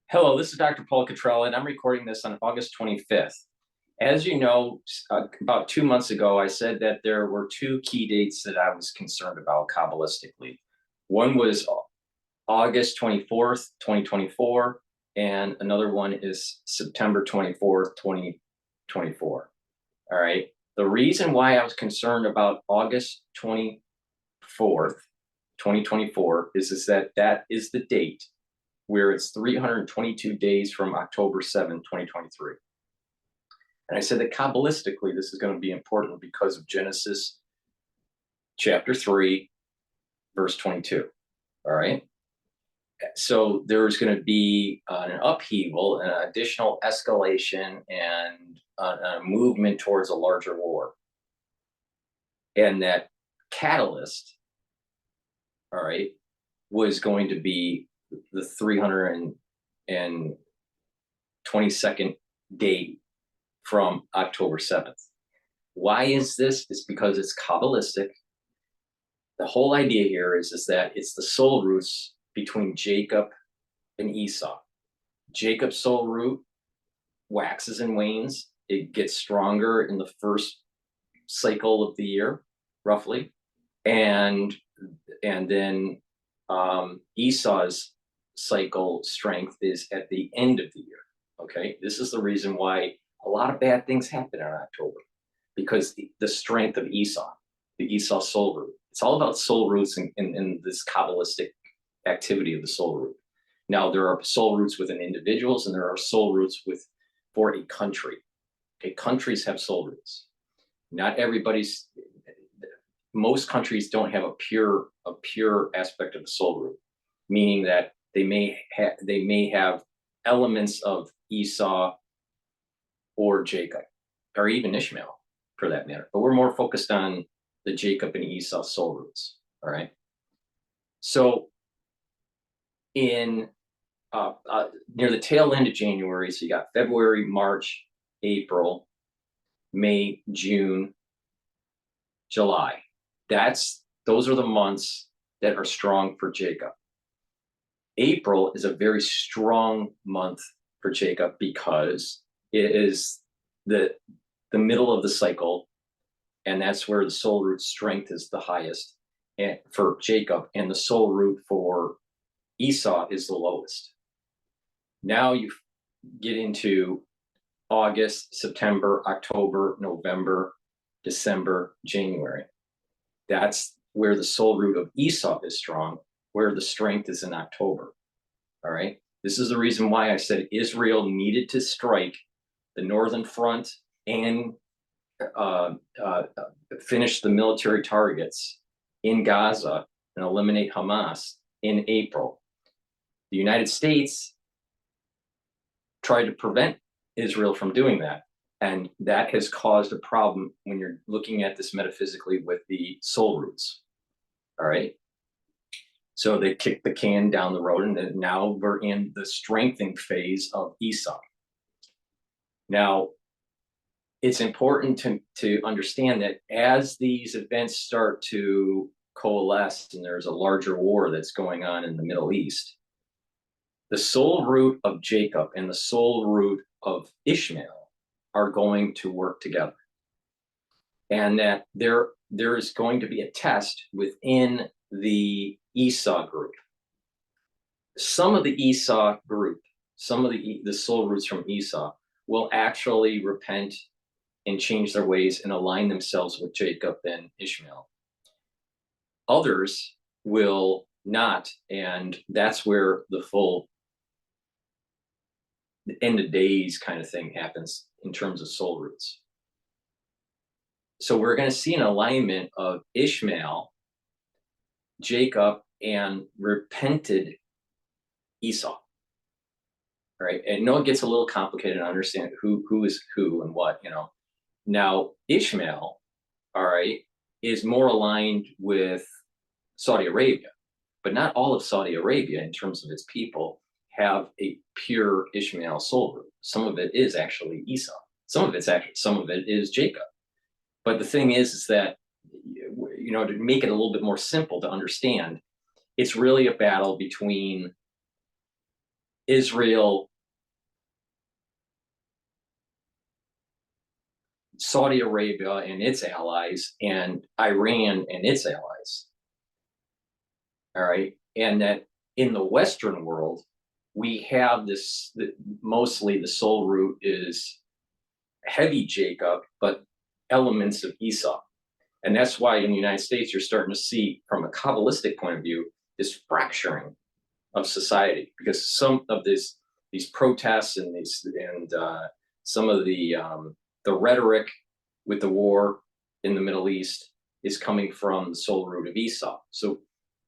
Hello, this is Dr. Paul Cottrell, and I'm recording this on August 25th. As you know, about 2 months ago, I said that there were two key dates that I was concerned about Kabbalistically. One was August 24th, 2024, and another one is September 24th, 2024. All right. The reason why I was concerned about August 24th, 2024 is that is the date where it's 322 days from October 7th, 2023. And I said that Kabbalistically, this is going to be important because of Genesis chapter 3, verse 22. All right. So there's going to be an upheaval, an additional escalation, and a movement towards a larger war. And that catalyst, all right, was going to be the 322nd day from October 7th. Why is this? It's because it's Kabbalistic. The whole idea here is that it's the soul roots between Jacob and Esau. Jacob's soul root waxes and wanes. It gets stronger in the first cycle of the year, roughly. And then Esau's cycle strength is at the end of the year. Okay, this is the reason why a lot of bad things happen in October, because the strength of Esau, the Esau soul root. It's all about soul roots in this Kabbalistic activity of the soul root. Now, there are soul roots within individuals, and there are soul roots for a country. Okay, countries have soul roots. Not everybody's. Most countries don't have a pure aspect of the soul root, meaning that they may have elements of Esau or Jacob, or even Ishmael, for that matter. But we're more focused on the Jacob and Esau soul roots. All right. So in near the tail end of January, so you got February, March, April, May, June, July. Those are the months that are strong for Jacob. April is a very strong month for Jacob because it is the middle of the cycle, and that's where the soul root strength is the highest for Jacob, and the soul root for Esau is the lowest. Now you get into August, September, October, November, December, January. That's where the soul root of Esau is strong, where the strength is in October. All right. This is the reason why I said Israel needed to strike the northern front and finish the military targets in Gaza and eliminate Hamas in April. The United States tried to prevent Israel from doing that. And that has caused a problem when you're looking at this metaphysically with the soul roots. All right. So they kicked the can down the road, and now we're in the strengthening phase of Esau. Now, it's important to understand that as these events start to coalesce and there's a larger war that's going on in the Middle East, the soul root of Jacob and the soul root of Ishmael are going to work together. And that there is going to be a test within the Esau group. Some of the Esau group, some of the soul roots from Esau will actually repent and change their ways and align themselves with Jacob and Ishmael. Others will not, and that's where the full end of days kind of thing happens in terms of soul roots. So we're going to see an alignment of Ishmael, Jacob, and repented Esau. All right. And I know it gets a little complicated to understand who is who and what, you know. Now, Ishmael, all right, is more aligned with Saudi Arabia, but not all of Saudi Arabia in terms of its people have a pure Ishmael soul root. Some of it is actually Esau. Some of it is Jacob. But the thing is that, you know, to make it a little bit more simple to understand, it's really a battle between Israel, Saudi Arabia and its allies, and Iran and its allies. All right. And that in the Western world, we have this, mostly the soul root is heavy Jacob, but elements of Esau. And that's why in the United States, you're starting to see, from a Kabbalistic point of view, this fracturing of society, because some of these protests and some of the rhetoric with the war in the Middle East is coming from the soul root of Esau. So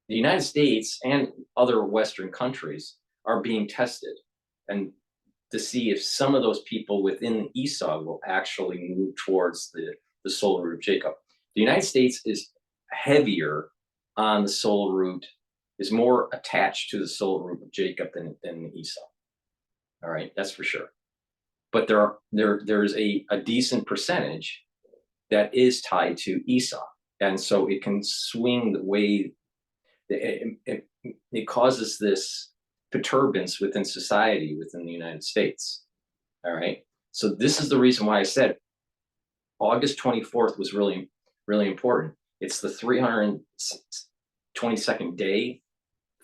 the United States and other Western countries are being tested, and to see if some of those people within Esau will actually move towards the soul root of Jacob. The United States is heavier on the soul root, is more attached to the soul root of Jacob than Esau. All right, that's for sure. But there's a decent percentage that is tied to Esau, and so it can swing the way. It causes this perturbance within society within the United States. All right, so this is the reason why I said August 24th was really, really important. It's the 322nd day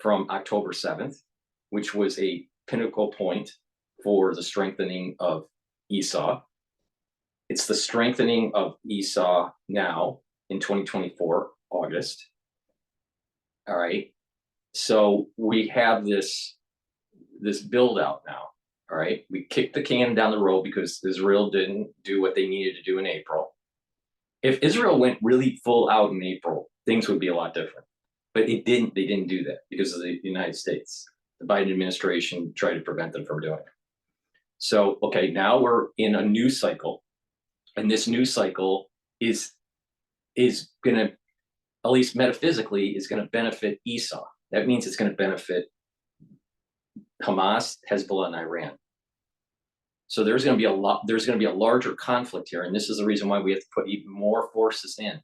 from October 7th, which was a pinnacle point for the strengthening of Esau. It's the strengthening of Esau now in 2024, August. All right. So we have this build out now. All right. We kicked the can down the road because Israel didn't do what they needed to do in April. If Israel went really full out in April, things would be a lot different. But it didn't. They didn't do that because of the United States. The Biden administration tried to prevent them from doing it. So, okay, now we're in a new cycle, and this new cycle is going to, at least metaphysically, is going to benefit Esau. That means it's going to benefit Hamas, Hezbollah, and Iran. So there's going to be a larger conflict here, and this is the reason why we have to put even more forces in.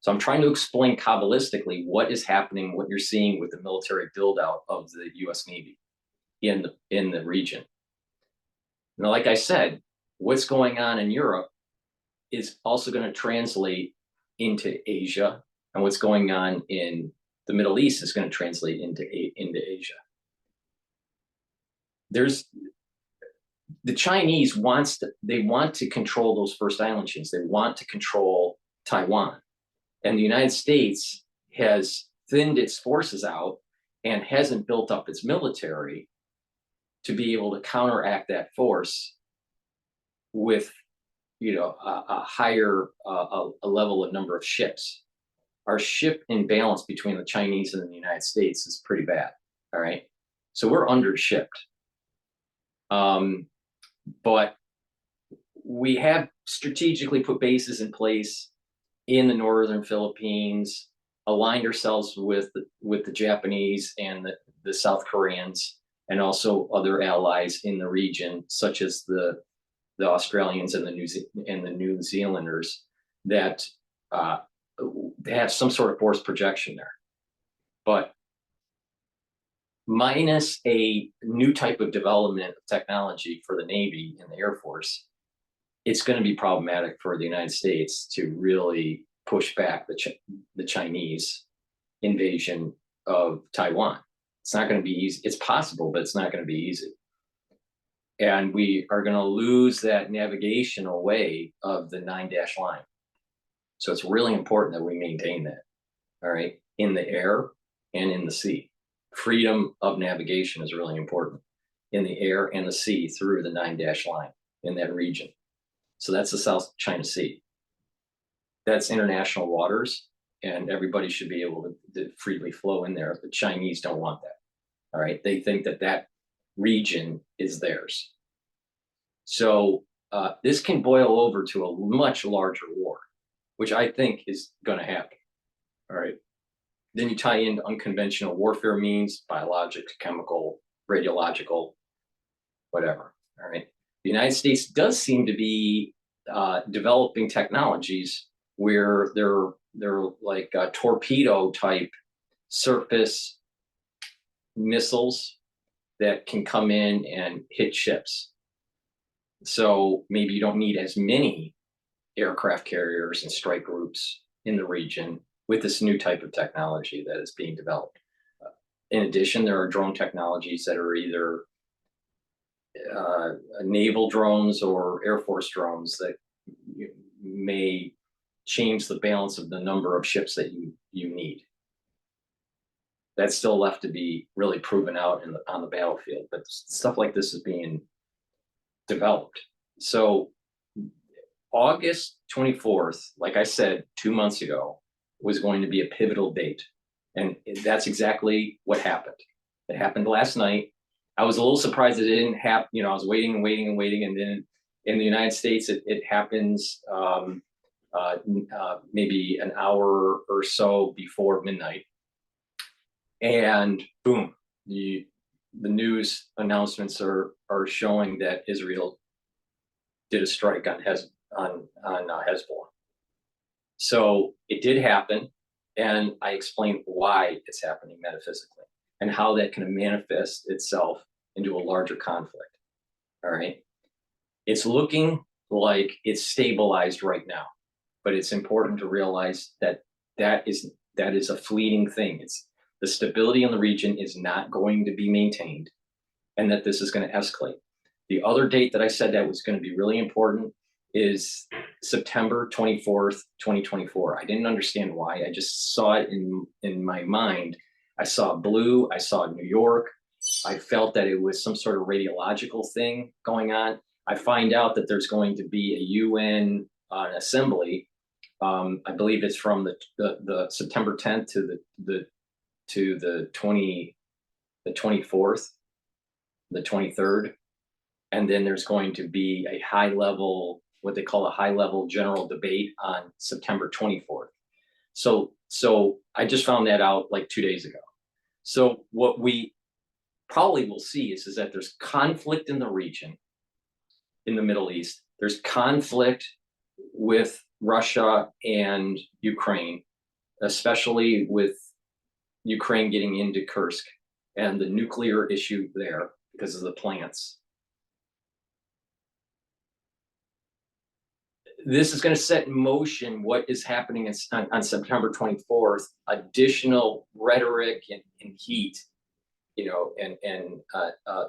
So I'm trying to explain Kabbalistically what is happening, what you're seeing with the military build out of the U.S. Navy in the region. Now, like I said, what's going on in Europe is also going to translate into Asia, and what's going on in the Middle East is going to translate into Asia. The Chinese want to control those first island chains. They want to control Taiwan. And the United States has thinned its forces out and hasn't built up its military to be able to counteract that force with, a higher level of number of ships. Our ship imbalance between the Chinese and the United States is pretty bad. All right, so we're undershipped. But we have strategically put bases in place in the northern Philippines, aligned ourselves with the Japanese and the South Koreans, and also other allies in the region, such as the Australians and the New Zealanders, that they have some sort of force projection there. But minus a new type of development of technology for the Navy and the Air Force, it's going to be problematic for the United States to really push back the Chinese invasion of Taiwan. It's not going to be easy. It's possible, but it's not going to be easy. And we are going to lose that navigational way of the 9-dash line. So it's really important that we maintain that, all right, in the air and in the sea. Freedom of navigation is really important in the air and the sea through the 9-dash line in that region. So that's the South China Sea. That's international waters, and everybody should be able to freely flow in there. The Chinese don't want that. All right, they think that region is theirs. So this can boil over to a much larger war, which I think is going to happen. All right. Then you tie in unconventional warfare means, biologics, chemical, radiological, whatever. All right. The United States does seem to be developing technologies where they're like torpedo type surface missiles that can come in and hit ships. So maybe you don't need as many aircraft carriers and strike groups in the region with this new type of technology that is being developed. In addition, there are drone technologies that are either naval drones or Air Force drones that may change the balance of the number of ships that you need. That's still left to be really proven out on the battlefield, but stuff like this is being developed. So August 24th, like I said 2 months ago, was going to be a pivotal date. And that's exactly what happened. It happened last night. I was a little surprised that it didn't happen. I was waiting and waiting and waiting. And then in the United States, it happens maybe an hour or so before midnight. And boom, the news announcements are showing that Israel did a strike on Hezbollah. So it did happen, and I explained why it's happening metaphysically and how that can manifest itself into a larger conflict. All right, it's looking like it's stabilized right now, but it's important to realize that that is a fleeting thing. It's the stability in the region is not going to be maintained, and that this is going to escalate. The other date that I said that was going to be really important is September 24th, 2024. I didn't understand why. I just saw it in my mind. I saw blue. I saw New York. I felt that it was some sort of radiological thing going on. I find out that there's going to be a UN assembly. I believe it's from the September 10th to the 24th, the 23rd. And then there's going to be a high level, what they call a high level general debate on September 24th. So I just found that out like 2 days ago. So what we probably will see is that there's conflict in the region, in the Middle East. There's conflict with Russia and Ukraine, especially with Ukraine getting into Kursk and the nuclear issue there because of the plants. This is going to set in motion what is happening on September 24th, additional rhetoric and heat, and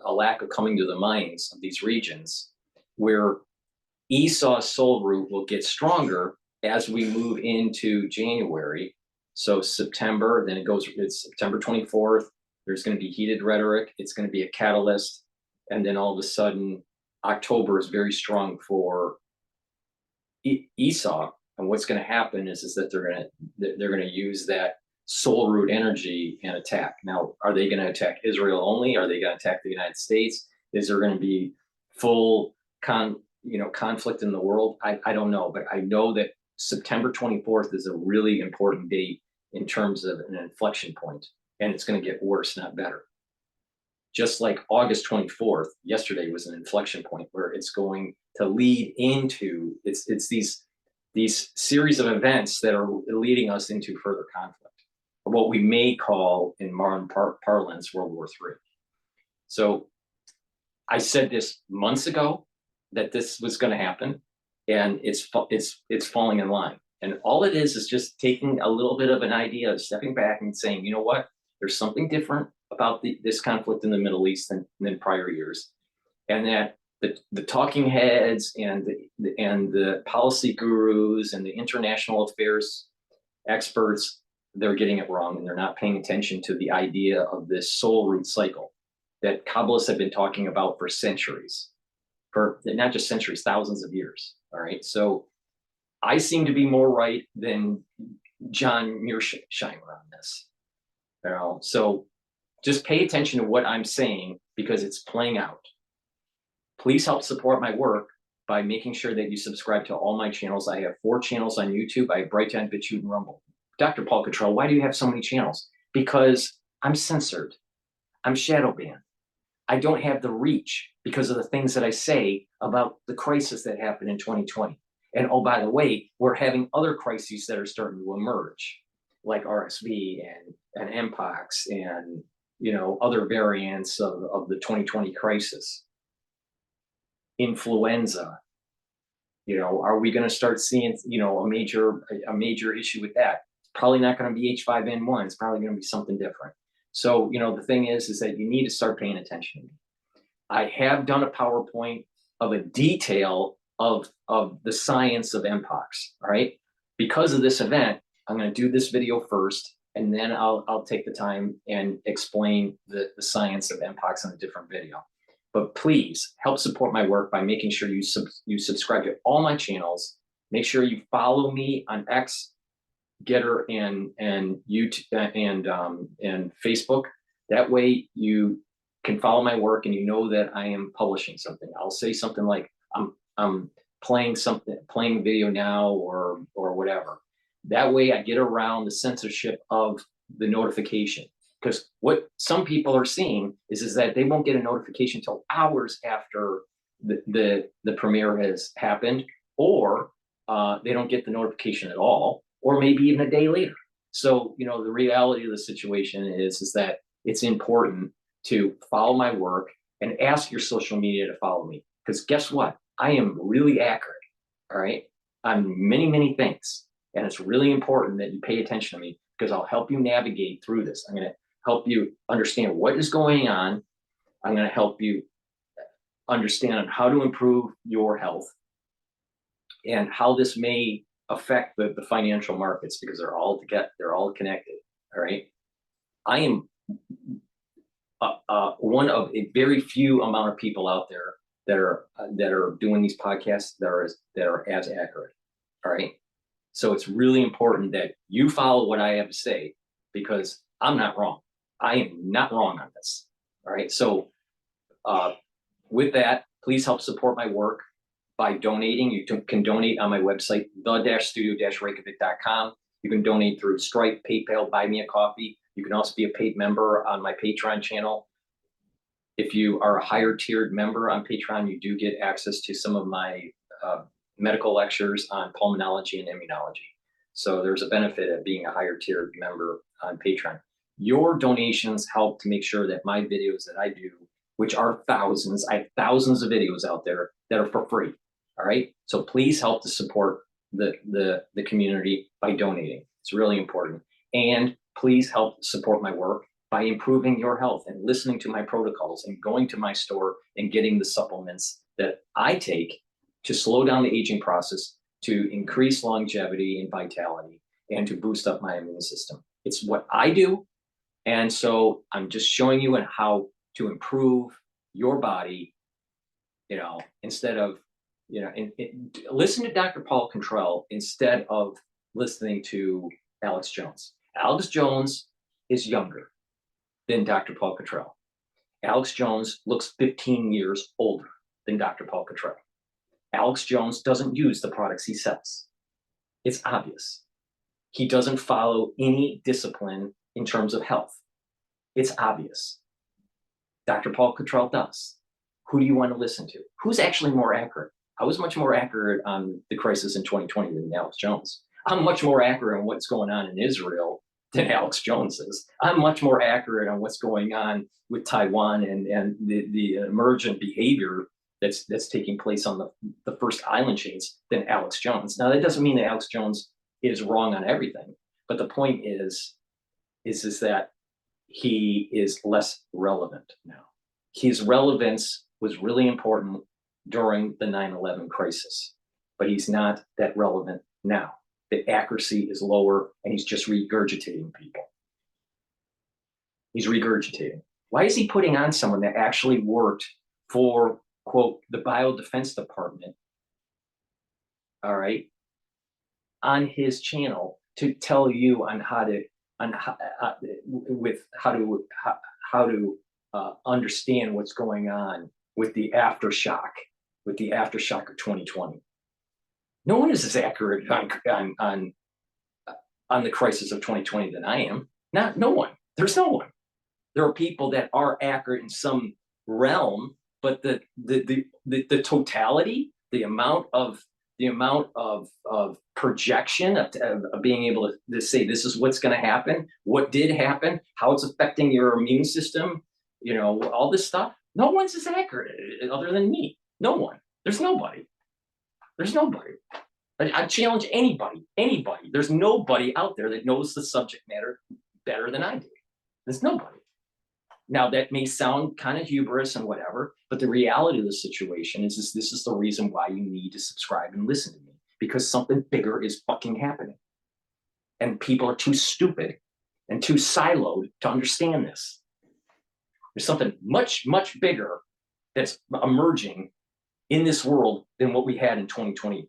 a lack of coming to the minds of these regions, where Esau's soul root will get stronger as we move into January. So September, then it's September 24th. There's going to be heated rhetoric. It's going to be a catalyst. And then all of a sudden, October is very strong for Esau. And what's going to happen is that they're going to use that soul root energy and attack. Now, are they going to attack Israel only? Are they going to attack the United States? Is there going to be full conflict in the world? I don't know, but I know that September 24th is a really important date in terms of an inflection point, and it's going to get worse, not better. Just like August 24th, yesterday was an inflection point where it's going to lead into, it's these series of events that are leading us into further conflict, or what we may call in modern parlance, World War III. So I said this months ago that this was going to happen, and it's falling in line. And all it is just taking a little bit of an idea of stepping back and saying, you know what, there's something different about this conflict in the Middle East than prior years, and that the talking heads and the policy gurus and the international affairs experts, they're getting it wrong, and they're not paying attention to the idea of this soul root cycle that Kabbalists have been talking about for centuries, for not just centuries, thousands of years. All right, so I seem to be more right than John Mearsheimer on this. So just pay attention to what I'm saying, because it's playing out. Please help support my work by making sure that you subscribe to all my channels. I have 4 channels on YouTube. I have Brighteon, Bitchute, and Rumble. Dr. Paul Cottrell, why do you have so many channels? Because I'm censored. I'm shadow banned. I don't have the reach because of the things that I say about the crisis that happened in 2020. And oh, by the way, we're having other crises that are starting to emerge, like RSV and Mpox and other variants of the 2020 crisis. Influenza, are we going to start seeing, a major issue with that? It's probably not going to be H5N1. It's probably going to be something different. So, the thing is that you need to start paying attention to me. I have done a PowerPoint of a detail of the science of Mpox. All right. Because of this event, I'm going to do this video first, and then I'll take the time and explain the science of Mpox in a different video. But please help support my work by making sure you subscribe to all my channels. Make sure you follow me on X, GETTR, and YouTube and Facebook. That way you can follow my work and you know that I am publishing something. I'll say something like I'm playing video now or whatever. That way I get around the censorship of the notification. Because what some people are seeing is that they won't get a notification until hours after the premiere has happened, or they don't get the notification at all, or maybe even a day later. So, the reality of the situation is that it's important to follow my work and ask your social media to follow me. Because guess what? I am really accurate, all right, on many, many things. And it's really important that you pay attention to me, because I'll help you navigate through this. I'm going to help you understand what is going on. I'm going to help you understand how to improve your health and how this may affect the financial markets, because they're all connected. All right. I am one of a very few amount of people out there that are doing these podcasts that are as accurate. All right. So it's really important that you follow what I have to say, because I'm not wrong. I am not wrong on this. All right. So with that, please help support my work by donating. You can donate on my website, the-studio-reykjavik.com. You can donate through Stripe, PayPal, Buy Me a Coffee. You can also be a paid member on my Patreon channel. If you are a higher tiered member on Patreon, you do get access to some of my medical lectures on pulmonology and immunology. So there's a benefit of being a higher tiered member on Patreon. Your donations help to make sure that my videos that I do, which are thousands, I have thousands of videos out there that are for free. All right. So please help to support the community by donating. It's really important. And please help support my work by improving your health and listening to my protocols and going to my store and getting the supplements that I take to slow down the aging process, to increase longevity and vitality, and to boost up my immune system. It's what I do. And so I'm just showing you how to improve your body, instead of, listen to Dr. Paul Cottrell instead of listening to Alex Jones. Alex Jones is younger than Dr. Paul Cottrell. Alex Jones looks 15 years older than Dr. Paul Cottrell. Alex Jones doesn't use the products he sells. It's obvious. He doesn't follow any discipline in terms of health. It's obvious. Dr. Paul Cottrell does. Who do you want to listen to? Who's actually more accurate? I was much more accurate on the crisis in 2020 than Alex Jones. I'm much more accurate on what's going on in Israel than Alex Jones is. I'm much more accurate on what's going on with Taiwan and the emergent behavior that's taking place on the first island chains than Alex Jones. Now, that doesn't mean that Alex Jones is wrong on everything, but the point is that he is less relevant now. His relevance was really important during the 9/11 crisis, but he's not that relevant now. The accuracy is lower, and he's just regurgitating people. He's regurgitating. Why is he putting on someone that actually worked for, quote, the Biodefense Department, all right, on his channel to tell you on how to understand what's going on with the aftershock of 2020? No one is as accurate on the crisis of 2020 than I am. No one. There's no one. There are people that are accurate in some realm, but the totality, the amount of the amount of projection of being able to say this is what's going to happen, what did happen, how it's affecting your immune system, you know, all this stuff. No one's as accurate other than me. No one. There's nobody. There's nobody. I challenge anybody. There's nobody out there that knows the subject matter better than I do. There's nobody. Now, that may sound kind of hubris and whatever, but the reality of the situation is this is the reason why you need to subscribe and listen to me, because something bigger is fucking happening. And people are too stupid and too siloed to understand this. There's something much, much bigger that's emerging in this world than what we had in 2020.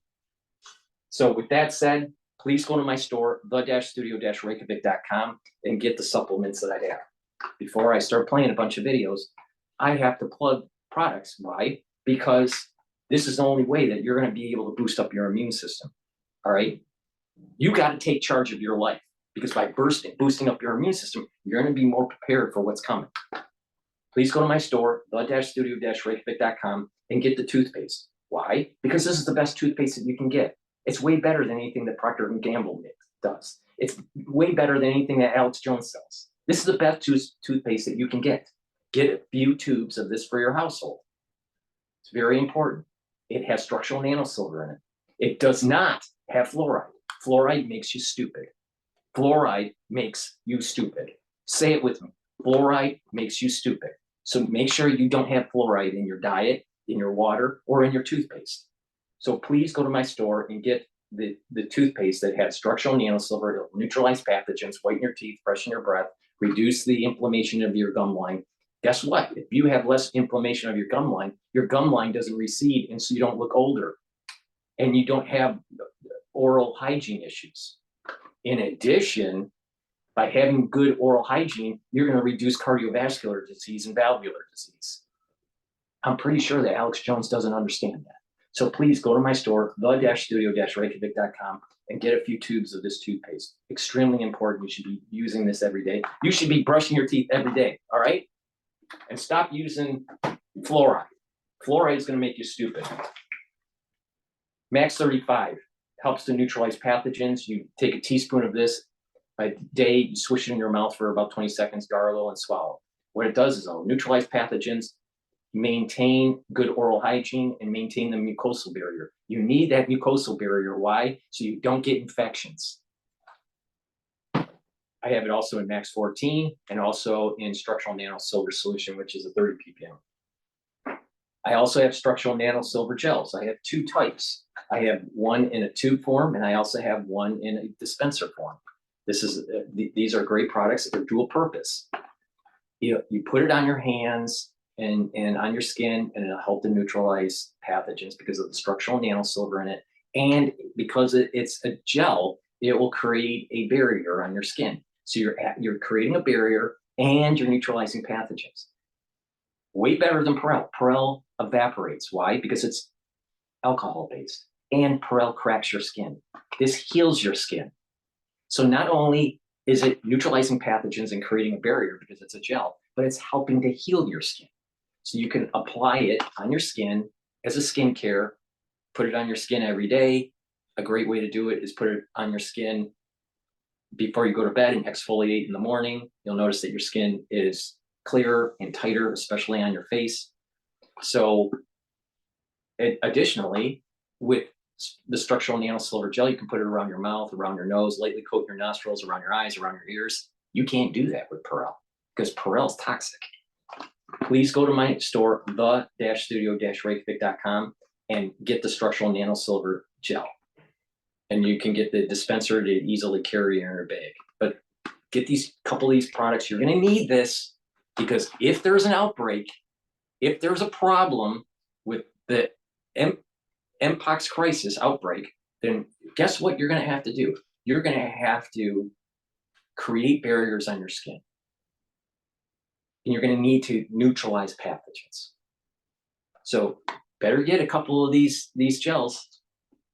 So with that said, please go to my store, the-studio-reykjavik.com, and get the supplements that I have. Before I start playing a bunch of videos, I have to plug products. Why? Because this is the only way that you're going to be able to boost up your immune system. All right? You got to take charge of your life, because by boosting up your immune system, you're going to be more prepared for what's coming. Please go to my store, the-studio-reykjavik.com, and get the toothpaste. Why? Because this is the best toothpaste that you can get. It's way better than anything that Procter & Gamble does. It's way better than anything that Alex Jones sells. This is the best toothpaste that you can get. Get a few tubes of this for your household. It's very important. It has structural nanosilver in it. It does not have fluoride. Fluoride makes you stupid. Fluoride makes you stupid. Say it with me. Fluoride makes you stupid. So make sure you don't have fluoride in your diet, in your water, or in your toothpaste. So please go to my store and get the toothpaste that has structural nanosilver. It'll neutralize pathogens, whiten your teeth, freshen your breath, reduce the inflammation of your gum line. Guess what? If you have less inflammation of your gum line doesn't recede, and so you don't look older, and you don't have oral hygiene issues. In addition, by having good oral hygiene, you're going to reduce cardiovascular disease and valvular disease. I'm pretty sure that Alex Jones doesn't understand that. So please go to my store, the-studio-reykjavik.com, and get a few tubes of this toothpaste. Extremely important. You should be using this every day. You should be brushing your teeth every day, all right? And stop using fluoride. Fluoride is going to make you stupid. Max 35 helps to neutralize pathogens. You take a teaspoon of this a day, you swish it in your mouth for about 20 seconds, gargle and swallow. What it does is it'll neutralize pathogens, maintain good oral hygiene, and maintain the mucosal barrier. You need that mucosal barrier. Why? So you don't get infections. I have it also in Max 14 and also in structural nanosilver solution, which is a 30 ppm. I also have structural nanosilver gels. I have two types. I have one in a tube form, and I also have one in a dispenser form. These are great products. They're dual purpose. You put it on your hands and on your skin, and it'll help to neutralize pathogens because of the structural nanosilver in it. And because it's a gel, it will create a barrier on your skin. So you're creating a barrier and you're neutralizing pathogens. Way better than Perel. Perel evaporates. Why? Because it's alcohol-based, and Perel cracks your skin. This heals your skin. So not only is it neutralizing pathogens and creating a barrier because it's a gel, but it's helping to heal your skin. So you can apply it on your skin as a skincare, put it on your skin every day. A great way to do it is put it on your skin before you go to bed and exfoliate in the morning. You'll notice that your skin is clearer and tighter, especially on your face. So additionally, with the structural nanosilver gel, you can put it around your mouth, around your nose, lightly coat your nostrils, around your eyes, around your ears. You can't do that with Perel because Perel is toxic. Please go to my store, the-studio-reykjavik.com, and get the structural nanosilver gel. And you can get the dispenser to easily carry in your bag. But get these couple of these products. You're going to need this because if there's an outbreak, if there's a problem with the Mpox crisis outbreak, then guess what you're going to have to do? You're going to have to create barriers on your skin. And you're going to need to neutralize pathogens. So better get a couple of these gels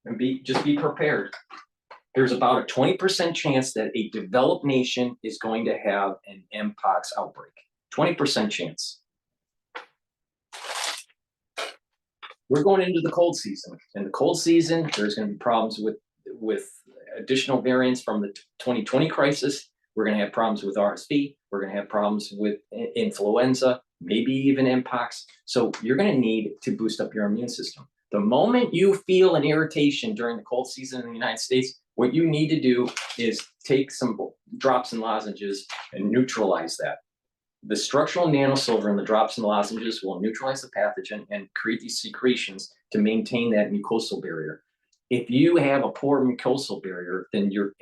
and just be prepared. There's about a 20% chance that a developed nation is going to have an Mpox outbreak. 20% chance. we're going into the cold season. In the cold season, there's going to be problems with additional variants from the 2020 crisis. We're going to have problems with RSV. We're going to have problems with influenza, maybe even mpox. So you're going to need to boost up your immune system. The moment you feel an irritation during the cold season in the United States, what you need to do is take some drops and lozenges and neutralize that. The structural nanosilver in the drops and lozenges will neutralize the pathogen and create these secretions to maintain that mucosal barrier. If you have a poor mucosal barrier, then your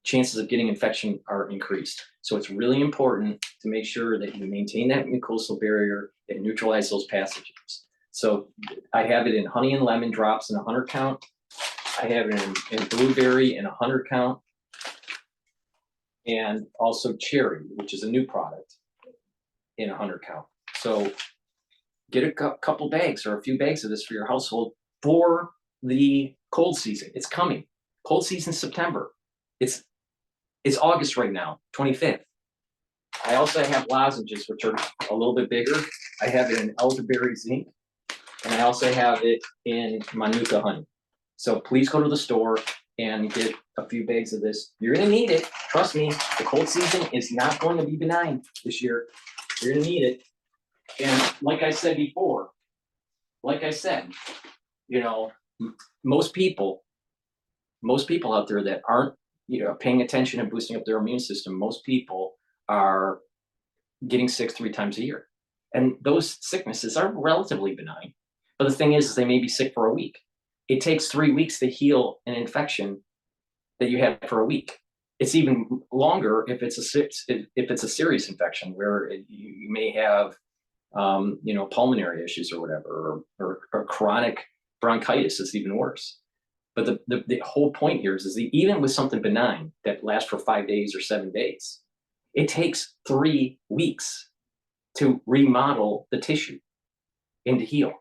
chances of getting infection are increased. So it's really important to make sure that you maintain that mucosal barrier and neutralize those pathogens. So I have it in honey and lemon drops in 100 count. I have it in blueberry in 100 count. And also cherry, which is a new product, in 100 count. So get a couple bags or a few bags of this for your household for the cold season. It's coming. Cold season September. It's August right now, 25th. I also have lozenges, which are a little bit bigger. I have it in elderberry zinc, and I also have it in manuka honey. So please go to the store and get a few bags of this. You're gonna need it. Trust me, the cold season is not going to be benign this year. You're gonna need it. And like I said before, you know, most people out there that aren't, paying attention and boosting up their immune system, most people are getting sick 3 times a year. And those sicknesses are relatively benign. But the thing is they may be sick for a week. It takes 3 weeks to heal an infection that you had for a week. It's even longer if it's a serious infection where you may have, pulmonary issues or whatever, or chronic bronchitis is even worse. But the whole point here is that even with something benign that lasts for 5 days or 7 days, it takes 3 weeks to remodel the tissue and to heal.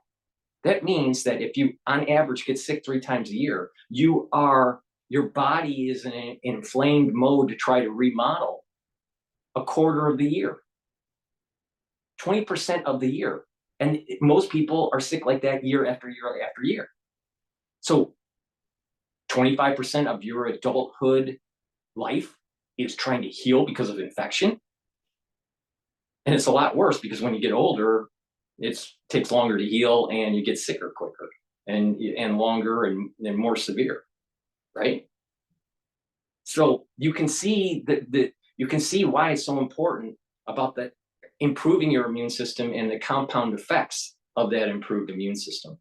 That means that if you, on average, get sick 3 times a year, your body is in an inflamed mode to try to remodel a quarter of the year, 20% of the year. And most people are sick like that year after year after year. So 25% of your adulthood life is trying to heal because of infection. And it's a lot worse because when you get older, it takes longer to heal and you get sicker quicker and longer and more severe, right? So you can see why it's so important about that improving your immune system and the compound effects of that improved immune system.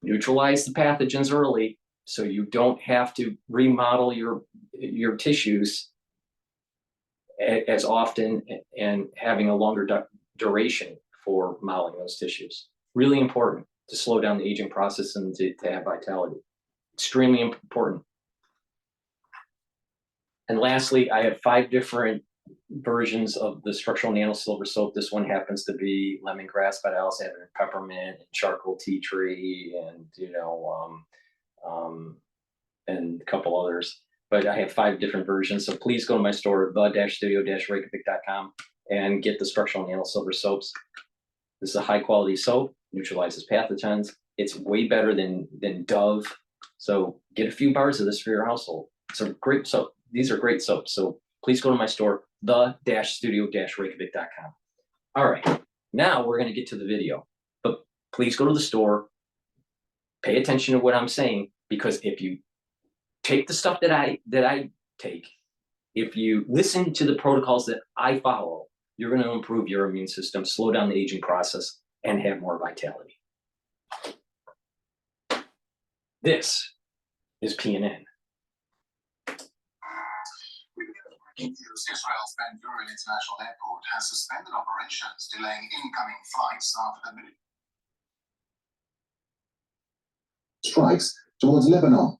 Neutralize the pathogens early so you don't have to remodel your tissues as often and having a longer duration for modeling those tissues. Really important to slow down the aging process and to have vitality. Extremely important. And lastly, I have 5 different versions of the structural nanosilver soap. This one happens to be lemongrass, but I also have it in peppermint and charcoal tea tree and and a couple others. But I have 5 different versions. So please go to my store, the-studio-reykjavik.com, and get the structural nanosilver soaps. This is a high quality soap, neutralizes pathogens. It's way better than Dove. So get a few bars of this for your household. It's a great soap. These are great soaps. So please go to my store, the-studio-reykjavik.com. All right, now we're going to get to the video. But please go to the store, pay attention to what I'm saying, because if you take the stuff that I take, if you listen to the protocols that I follow, you're going to improve your immune system, slow down the aging process, and have more vitality. This is PNN. Israel's Ben Gurion International Airport has suspended operations, delaying incoming flights after the military strikes towards Lebanon.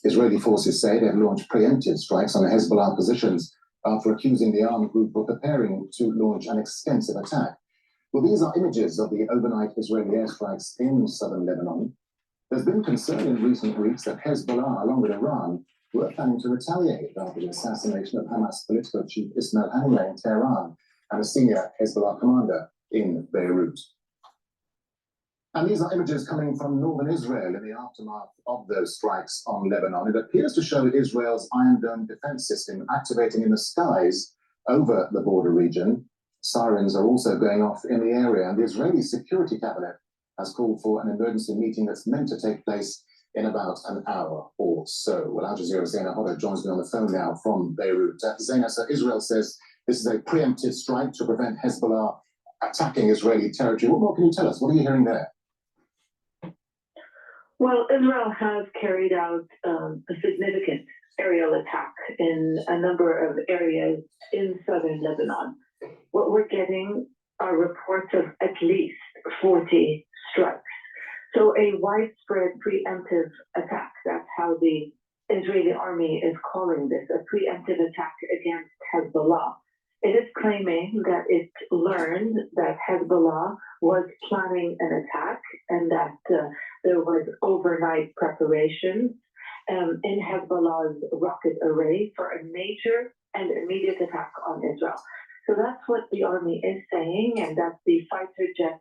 Israeli forces say they've launched preemptive strikes on Hezbollah positions after accusing the armed group of preparing to launch an extensive attack. Well, these are images of the overnight Israeli airstrikes in southern Lebanon. There's been concern in recent weeks that Hezbollah, along with Iran, were planning to retaliate after the assassination of Hamas political chief Ismail Haniyeh in Tehran and a senior Hezbollah commander in Beirut. And these are images coming from northern Israel in the aftermath of those strikes on Lebanon. It appears to show Israel's Iron Dome defense system activating in the skies over the border region. Sirens are also going off in the area, and the Israeli Security Cabinet has called for an emergency meeting that's meant to take place in about an hour or so. Well, Al Jazeera's Zaina Hodder joins me on the phone now from Beirut. Zaina, so Israel says this is a preemptive strike to prevent Hezbollah attacking Israeli territory. What more can you tell us? What are you hearing there? Well, Israel has carried out a significant aerial attack in a number of areas in southern Lebanon. What we're getting are reports of at least 40 strikes. So a widespread preemptive attack, that's how the Israeli army is calling this, a preemptive attack against Hezbollah. It is claiming that it learned that Hezbollah was planning an attack and that there was overnight preparation in Hezbollah's rocket array for a major and immediate attack on Israel. So that's what the army is saying, and that the fighter jets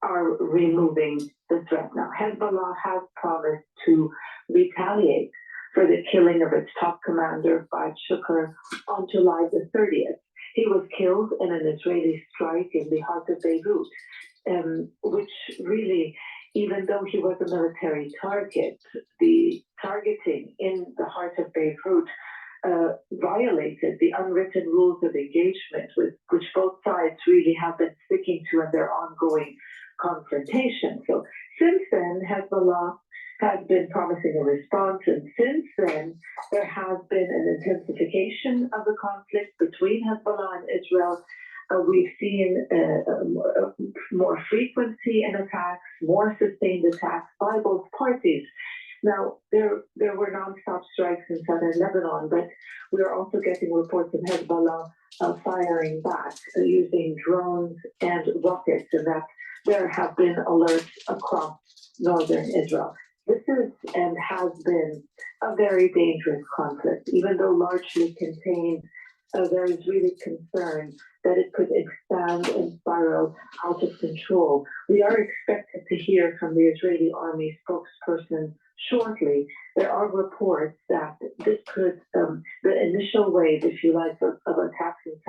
are removing the threat now. Hezbollah has promised to retaliate for the killing of its top commander, Fahd Shukr, on July the 30th. He was killed in an Israeli strike in the heart of Beirut, which really, even though he was a military target, the targeting in the heart of Beirut violated the unwritten rules of engagement, which both sides really have been sticking to in their ongoing confrontation. So since then, Hezbollah has been promising a response, and since then, there has been an intensification of the conflict between Hezbollah and Israel. We've seen more frequency in attacks, more sustained attacks by both parties. Now, there were non-stop strikes in southern Lebanon, but we are also getting reports of Hezbollah firing back using drones and rockets, and that there have been alerts across northern Israel. This is and has been a very dangerous conflict. Even though largely contained, there is really concern that it could expand and spiral out of control. We are expected to hear from the Israeli army spokesperson shortly. There are reports that this could, the initial wave, if you like, of attacks in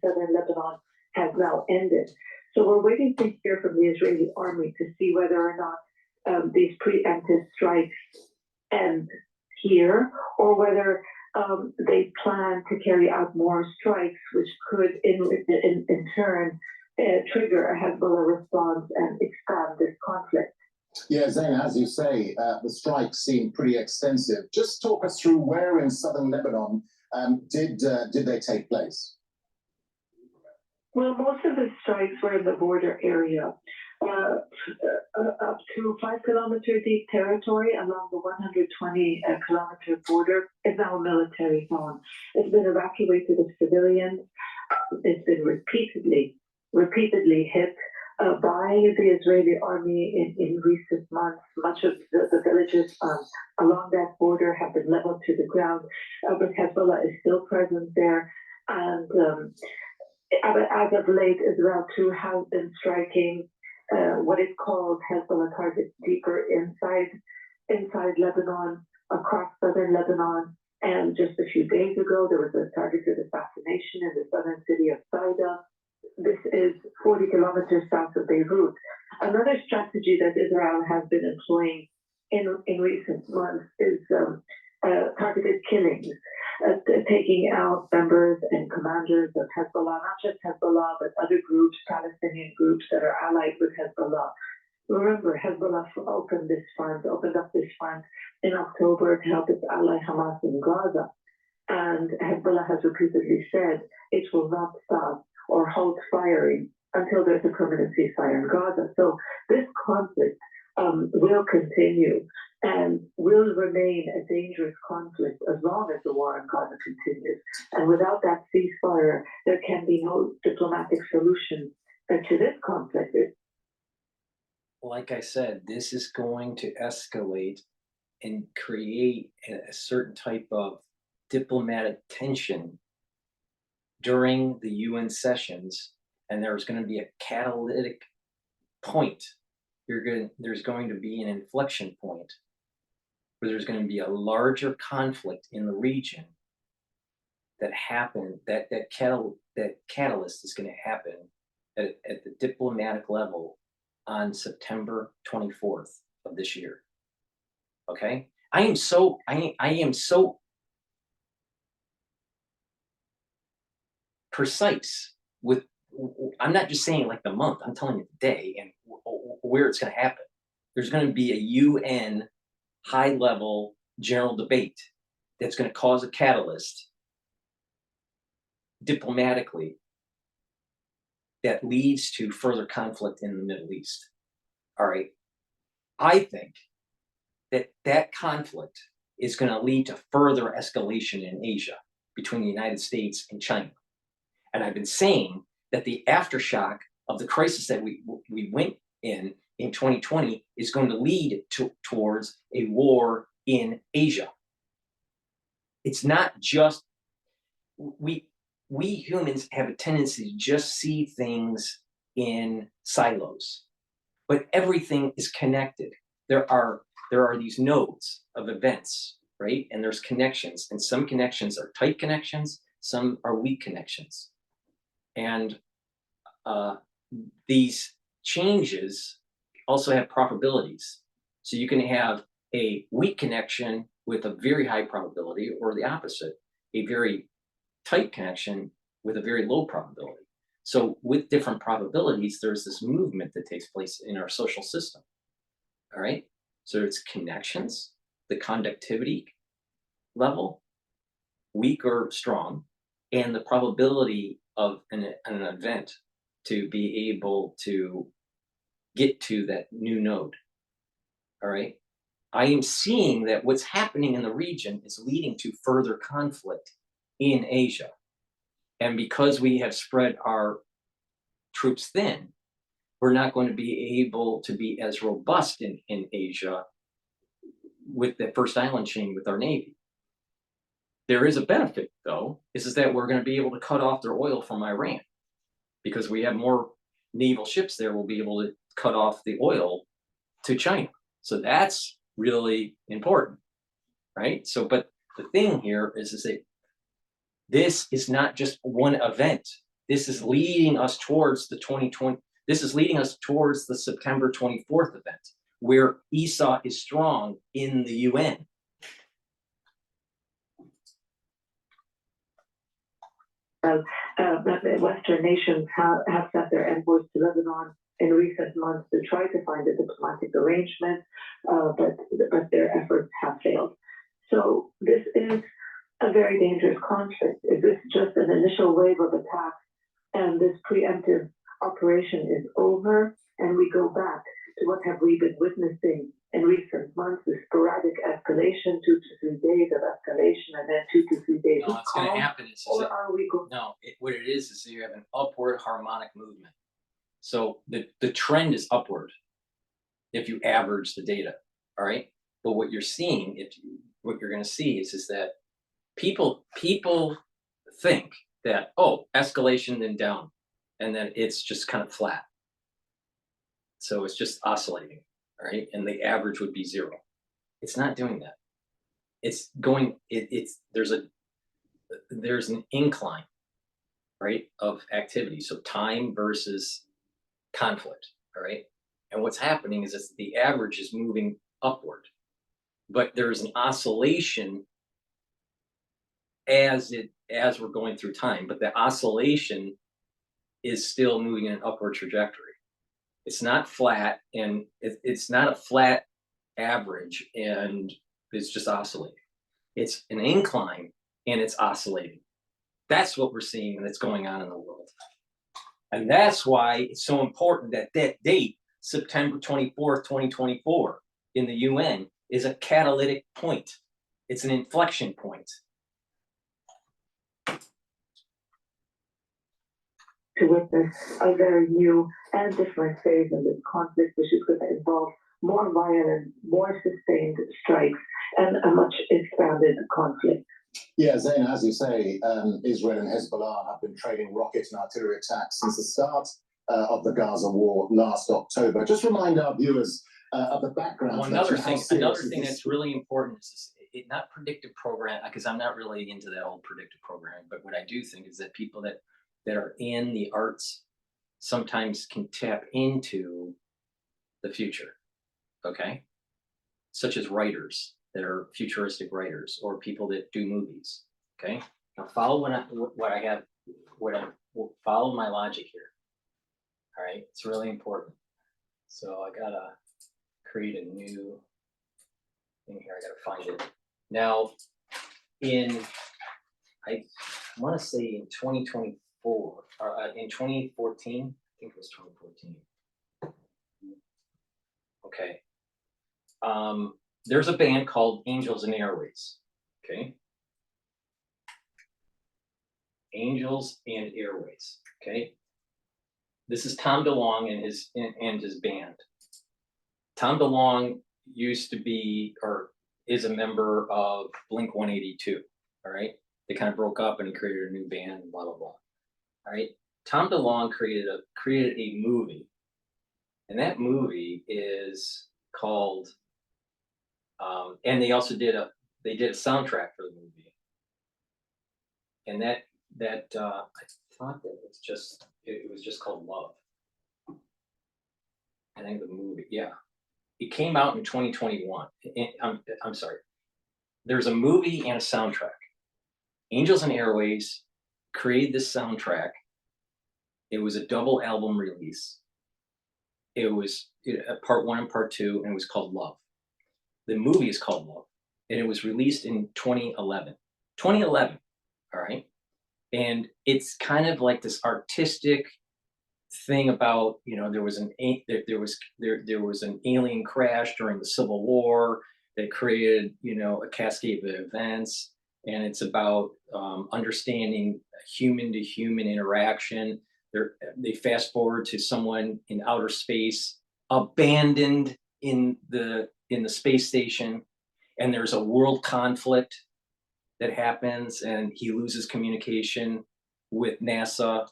southern Lebanon has now ended. So we're waiting to hear from the Israeli army to see whether or not these preemptive strikes end here, or whether they plan to carry out more strikes, which could in turn trigger a Hezbollah response and expand this conflict. Yeah, Zaina, as you say, the strikes seem pretty extensive. Just talk us through where in southern Lebanon did they take place? Well, most of the strikes were in the border area. Up to 5 kilometer deep territory along the 120 kilometer border is now a military zone. It's been evacuated of civilians. It's been repeatedly hit by the Israeli army in recent months. Much of the villages along that border have been leveled to the ground, but Hezbollah is still present there. And as of late, Israel too has been striking what it calls Hezbollah targets deeper inside Lebanon, across southern Lebanon. And just a few days ago, there was a targeted assassination in the southern city of Saida. This is 40 kilometers south of Beirut. Another strategy that Israel has been employing in recent months is targeted killings, taking out members and commanders of Hezbollah, not just Hezbollah, but other groups, Palestinian groups that are allied with Hezbollah. Remember, Hezbollah opened up this front in October to help its ally Hamas in Gaza. And Hezbollah has repeatedly said it will not stop or halt firing until there's a permanent ceasefire in Gaza. So this conflict will continue and will remain a dangerous conflict as long as the war in Gaza continues. And without that ceasefire, there can be no diplomatic solution to this conflict. Like I said, this is going to escalate and create a certain type of diplomatic tension during the UN sessions, and there's going to be a catalytic point there's going to be an inflection point where there's going to be a larger conflict in the region that catalyst is going to happen at the diplomatic level on September 24th of this year. Okay, I am so precise with. I'm not just saying like the month. I'm telling you the day and where it's going to happen. There's going to be a UN high-level general debate that's going to cause a catalyst diplomatically that leads to further conflict in the Middle East. All right. I think that conflict is going to lead to further escalation in Asia between the United States and China. And I've been saying that the aftershock of the crisis that we went in 2020 is going to lead towards a war in Asia. It's not just, we humans have a tendency to just see things in silos, but everything is connected. There are these nodes of events, right? And there's connections, and some connections are tight connections, some are weak connections. And these changes also have probabilities. So you can have a weak connection with a very high probability, or the opposite, a very tight connection with a very low probability. So with different probabilities, there's this movement that takes place in our social system. All right. So it's connections, the conductivity level, weak or strong, and the probability of an event to be able to get to that new node. All right. I am seeing that what's happening in the region is leading to further conflict in Asia. And because we have spread our troops thin, we're not going to be able to be as robust in Asia with the first island chain with our Navy. There is a benefit, though, is that we're going to be able to cut off their oil from Iran. Because we have more naval ships there, we'll be able to cut off the oil to China. So that's really important, right? So, but the thing here is that this is not just one event. This is leading us towards the 2020. This is leading us towards the September 24th event, where Esau is strong in the UN. Western nations have sent their envoys to Lebanon in recent months to try to find a diplomatic arrangement, but their efforts have failed. So this is a very dangerous conflict. Is this just an initial wave of attacks and this preemptive operation is over and we go back to what have we been witnessing in recent months, the sporadic escalation, 2 to 3 days of escalation and then 2 to 3 days No, of it's going to happen. or are we going? No, what it is you have an upward harmonic movement. So the trend is upward if you average the data, all right? But what you're seeing, what you're going to see is that people think that, oh, escalation then down, and then it's just kind of flat. So it's just oscillating, all right? And the average would be 0. It's not doing that. It's going, there's an incline, right, of activity. So time versus conflict, all right? And what's happening is that the average is moving upward, but there's an oscillation as we're going through time, but the oscillation is still moving in an upward trajectory. It's not flat, and it's not a flat average, and it's just oscillating. It's an incline, and it's oscillating. That's what we're seeing that's going on in the world. And that's why it's so important that that date, September 24th, 2024, in the UN, is a catalytic point. It's an inflection point. To witness a very new and different phase in this conflict, which is going to involve more violent, more sustained strikes, and a much expanded conflict. Yeah, Zaina, as you say, Israel and Hezbollah have been trading rockets and artillery attacks since the start of the Gaza war last October. Just remind our viewers of the background. Well, another thing that's really important is it not predictive program, because I'm not really into that old predictive programming, but what I do think is that people that are in the arts sometimes can tap into the future, okay? Such as writers that are futuristic writers, or people that do movies, okay? Now follow follow my logic here, all right? It's really important. So I gotta create a new thing here. I gotta find it. Now, I want to say in 2024, or in 2014, I think it was 2014. Okay. There's a band called Angels and Airways. Okay. Angels and Airways. Okay. This is Tom DeLonge and his band. Tom DeLonge used to be, or is a member of Blink-182. All right. They kind of broke up and he created a new band, blah, blah, blah. All right. Tom DeLonge created a movie. And that movie is called, and they also did a soundtrack for the movie. And I thought that it was just called Love. I think the movie, yeah. It came out in 2021. I'm sorry. There's a movie and a soundtrack. Angels and Airways created this soundtrack. It was a double album release. It was part 1 and part 2, and it was called Love. The movie is called Love, and it was released in 2011. 2011, all right? And it's kind of like this artistic thing about, there was an alien crash during the Civil War that created, a cascade of events, and it's about understanding human to human interaction. They fast forward to someone in outer space, abandoned in the space station, and there's a world conflict that happens, and he loses communication with NASA.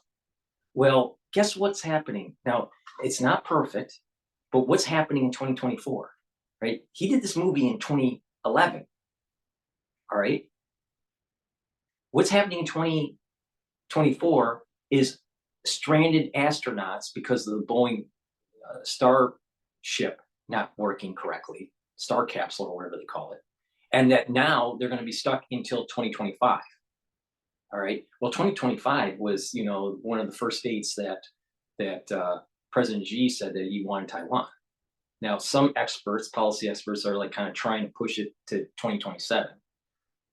Well, guess what's happening now? It's not perfect, but what's happening in 2024, right? He did this movie in 2011. All right. What's happening in 2024 is stranded astronauts because of the Boeing Starship not working correctly, star capsule or whatever they call it, and that now they're going to be stuck until 2025. All right. Well, 2025 was, one of the first dates that President Xi said that he wanted Taiwan. Now, some experts, policy experts, are like kind of trying to push it to 2027.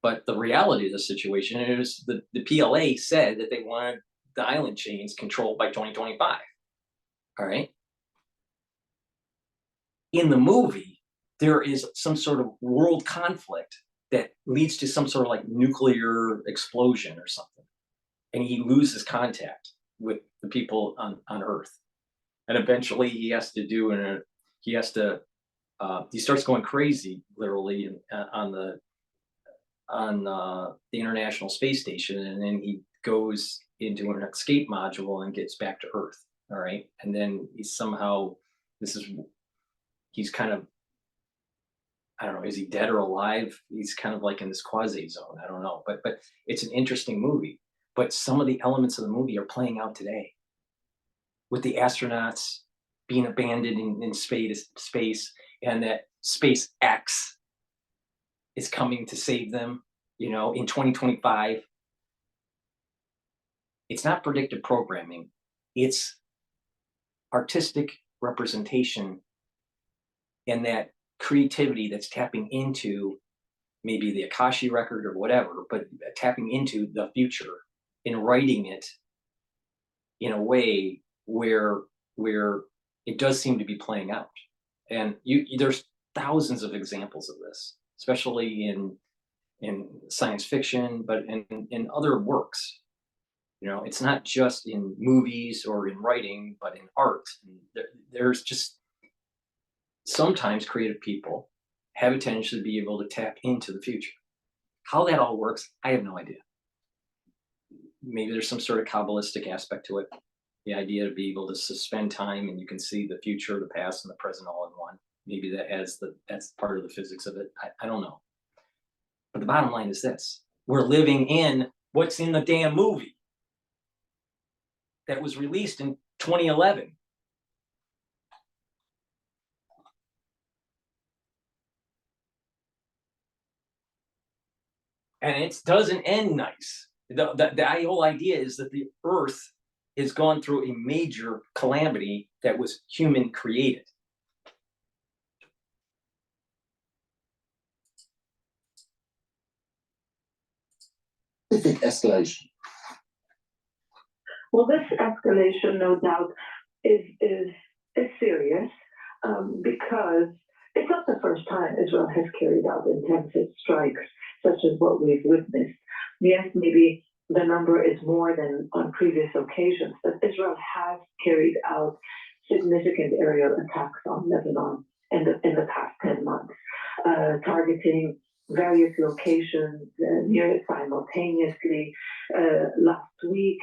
But the reality of the situation is the PLA said that they wanted the island chains controlled by 2025. All right. In the movie, there is some sort of world conflict that leads to some sort of like nuclear explosion or something. And he loses contact with the people on Earth. And eventually he has to he starts going crazy, literally, on the International Space Station, and then he goes into an escape module and gets back to Earth. All right. And then he's kind of, I don't know, is he dead or alive? He's kind of like in this quasi zone. I don't know, but it's an interesting movie. But some of the elements of the movie are playing out today, with the astronauts being abandoned in space, and that SpaceX is coming to save them, in 2025. It's not predictive programming. It's artistic representation, and that creativity that's tapping into maybe the Akashi record or whatever, but tapping into the future and writing it in a way where it does seem to be playing out. And there's thousands of examples of this, especially in science fiction, but in other works. It's not just in movies or in writing, but in art. There's just sometimes creative people have a tendency to be able to tap into the future. How that all works, I have no idea. Maybe there's some sort of Kabbalistic aspect to it. The idea to be able to suspend time and you can see the future, the past, and the present all in one. Maybe that's part of the physics of it. I don't know. But the bottom line is this: we're living in what's in the damn movie that was released in 2011. And it doesn't end nice. The whole idea is that the Earth has gone through a major calamity that was human created. Escalation. Well, this escalation, no doubt, is serious because it's not the first time Israel has carried out intensive strikes such as what we've witnessed. Yes, maybe the number is more than on previous occasions, but Israel has carried out significant aerial attacks on Lebanon in the past 10 months, targeting various locations nearly simultaneously. Last week,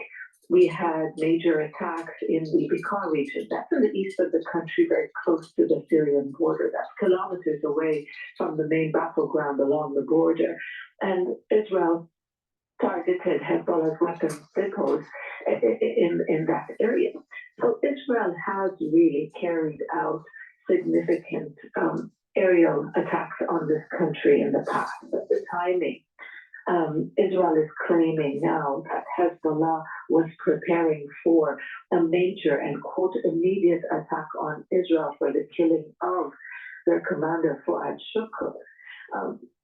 we had major attacks in the Bekaa region. That's in the east of the country, very close to the Syrian border. That's kilometers away from the main battleground along the border. And Israel targeted Hezbollah's weapons depots in that area. So Israel has really carried out significant aerial attacks on this country in the past. But the timing, Israel is claiming now that Hezbollah was preparing for a major and quote immediate attack on Israel for the killing of their commander Fuad Shukr.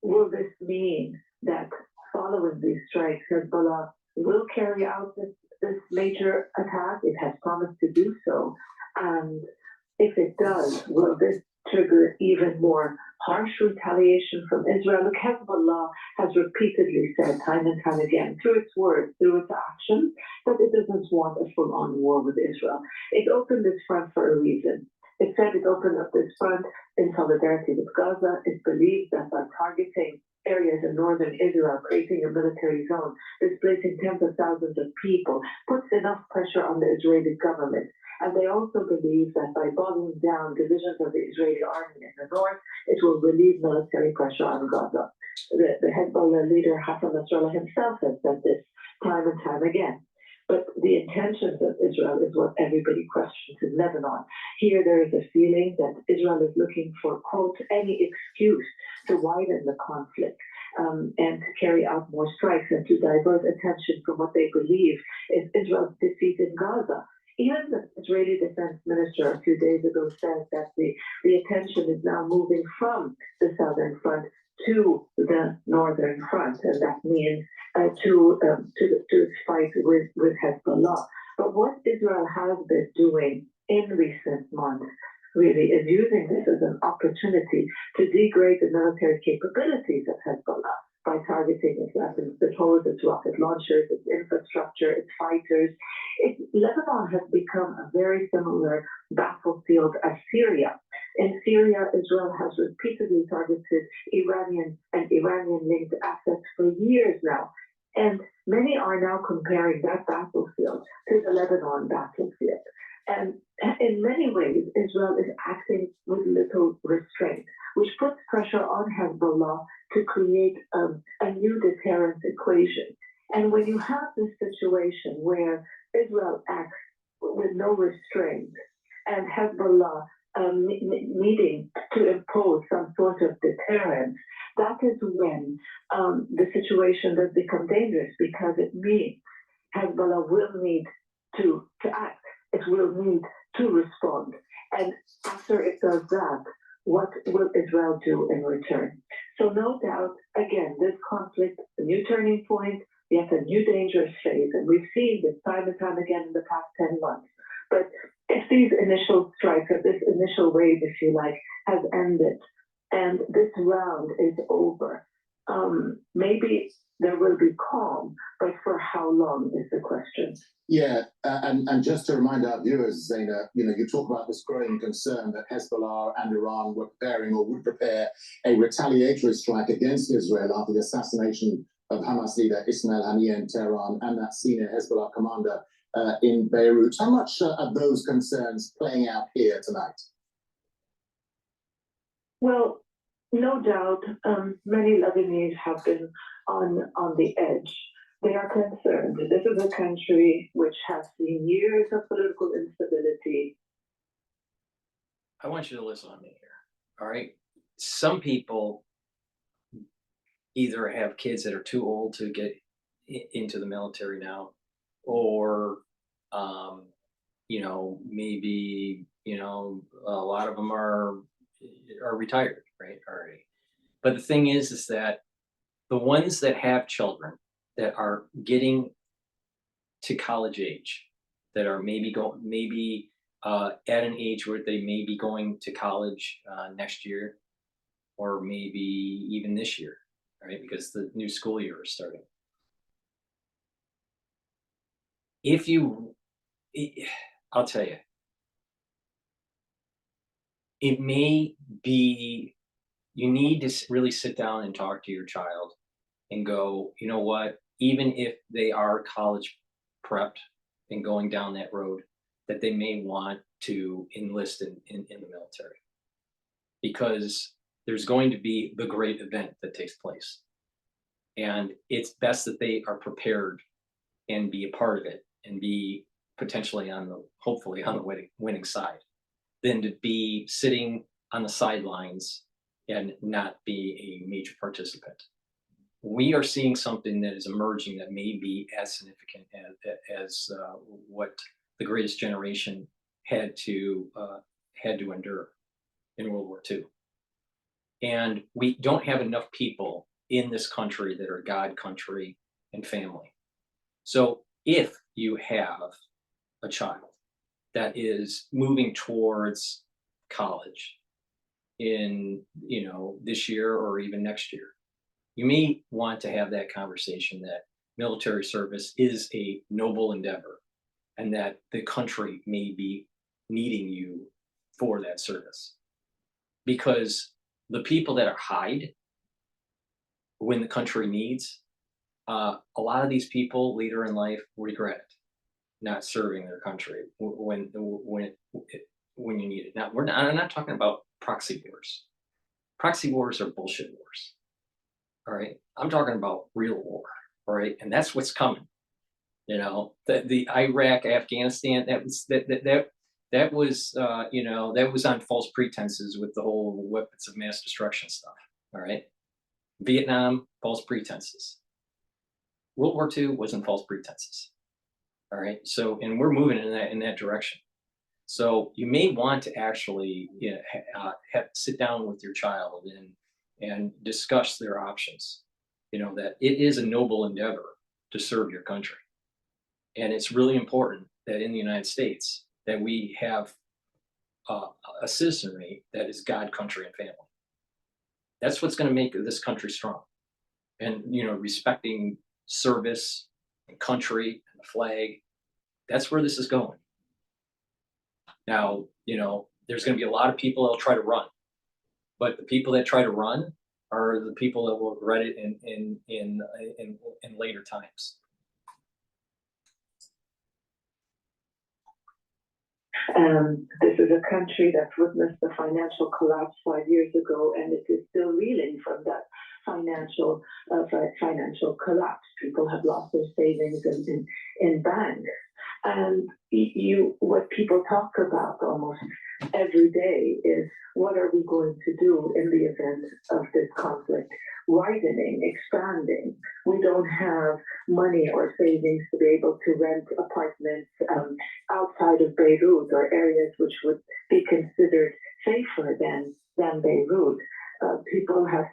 Will this mean that following these strikes, Hezbollah will carry out this major attack? It has promised to do so. And if it does, will this trigger even more harsh retaliation from Israel? Look, Hezbollah has repeatedly said time and time again, through its words, through its actions, that it doesn't want a full-on war with Israel. It opened this front for a reason. It said it opened up this front in solidarity with Gaza. It believes that by targeting areas in northern Israel, creating a military zone, displacing tens of thousands of people, puts enough pressure on the Israeli government. And they also believe that by bogging down divisions of the Israeli army in the north, it will relieve military pressure on Gaza. The Hezbollah leader Hassan Nasrallah himself has said this time and time again. But the intentions of Israel is what everybody questions in Lebanon. Here there is a feeling that Israel is looking for, quote, any excuse to widen the conflict and to carry out more strikes and to divert attention from what they believe is Israel's defeat in Gaza. Even the Israeli defense minister a few days ago said that the attention is now moving from the southern front to the northern front, and that means to its fight with Hezbollah. But what Israel has been doing in recent months really is using this as an opportunity to degrade the military capabilities of Hezbollah by targeting its weapons depots, its rocket launchers, its infrastructure, its fighters. Lebanon has become a very similar battlefield as Syria. In Syria, Israel has repeatedly targeted Iranian and Iranian-linked assets for years now. And many are now comparing that battlefield to the Lebanon battlefield. And in many ways, Israel is acting with little restraint, which puts pressure on Hezbollah to create a new deterrence equation. And when you have this situation where Israel acts with no restraint and Hezbollah needing to impose some sort of deterrence, that is when the situation does become dangerous, because it means Hezbollah will need to act. It will need to respond. And after it does that, what will Israel do in return? So no doubt, again, this conflict, a new turning point, yet a new dangerous phase. And we've seen this time and time again in the past 10 months. But if these initial strikes, or this initial wave, if you like, has ended, and this round is over, maybe there will be calm, but for how long is the question? Yeah, and just to remind our viewers, Zaina, you talk about this growing concern that Hezbollah and Iran were preparing or would prepare a retaliatory strike against Israel after the assassination of Hamas leader Ismail Haniyeh in Tehran and that senior Hezbollah commander in Beirut. How much are those concerns playing out here tonight? Well, no doubt, many Lebanese have been on the edge. They are concerned. This is a country which has seen years of political instability. I want you to listen to me here. All right. Some people either have kids that are too old to get into the military now, or maybe a lot of them are retired, right, already. But the thing is that the ones that have children that are getting to college age, that are maybe at an age where they may be going to college next year, or maybe even this year, right? Because the new school year is starting. I'll tell you, it may be, you need to really sit down and talk to your child and go, you know what, even if they are college prepped and going down that road, that they may want to enlist in the military. Because there's going to be the great event that takes place. And it's best that they are prepared and be a part of it and be potentially hopefully on the winning side, than to be sitting on the sidelines and not be a major participant. We are seeing something that is emerging that may be as significant as what the greatest generation had to endure in World War II. And we don't have enough people in this country that are God, country, and family. So if you have a child that is moving towards college in this year or even next year, you may want to have that conversation that military service is a noble endeavor and that the country may be needing you for that service. Because the people that hide when the country needs, a lot of these people later in life regret not serving their country when you need it. Now, I'm not talking about proxy wars. Proxy wars are bullshit wars. All right, I'm talking about real war. All right, and that's what's coming. The Iraq, Afghanistan, that was on false pretenses with the whole weapons of mass destruction stuff. All right, Vietnam, false pretenses. World War II wasn't false pretenses. All right, so, and we're moving in that direction. So you may want to actually sit down with your child and discuss their options. That it is a noble endeavor to serve your country. And it's really important that in the United States that we have a citizenry that is God, country, and family. That's what's going to make this country strong. And respecting service and country and the flag, that's where this is going. Now, there's going to be a lot of people that'll try to run, but the people that try to run are the people that will regret it in later times. This is a country that's witnessed the financial collapse 5 years ago, and it is still reeling from that financial collapse. People have lost their savings in banks. And what people talk about almost every day is, what are we going to do in the event of this conflict widening, expanding? We don't have money or savings to be able to rent apartments outside of Beirut, or areas which would be considered safer than Beirut. Some people have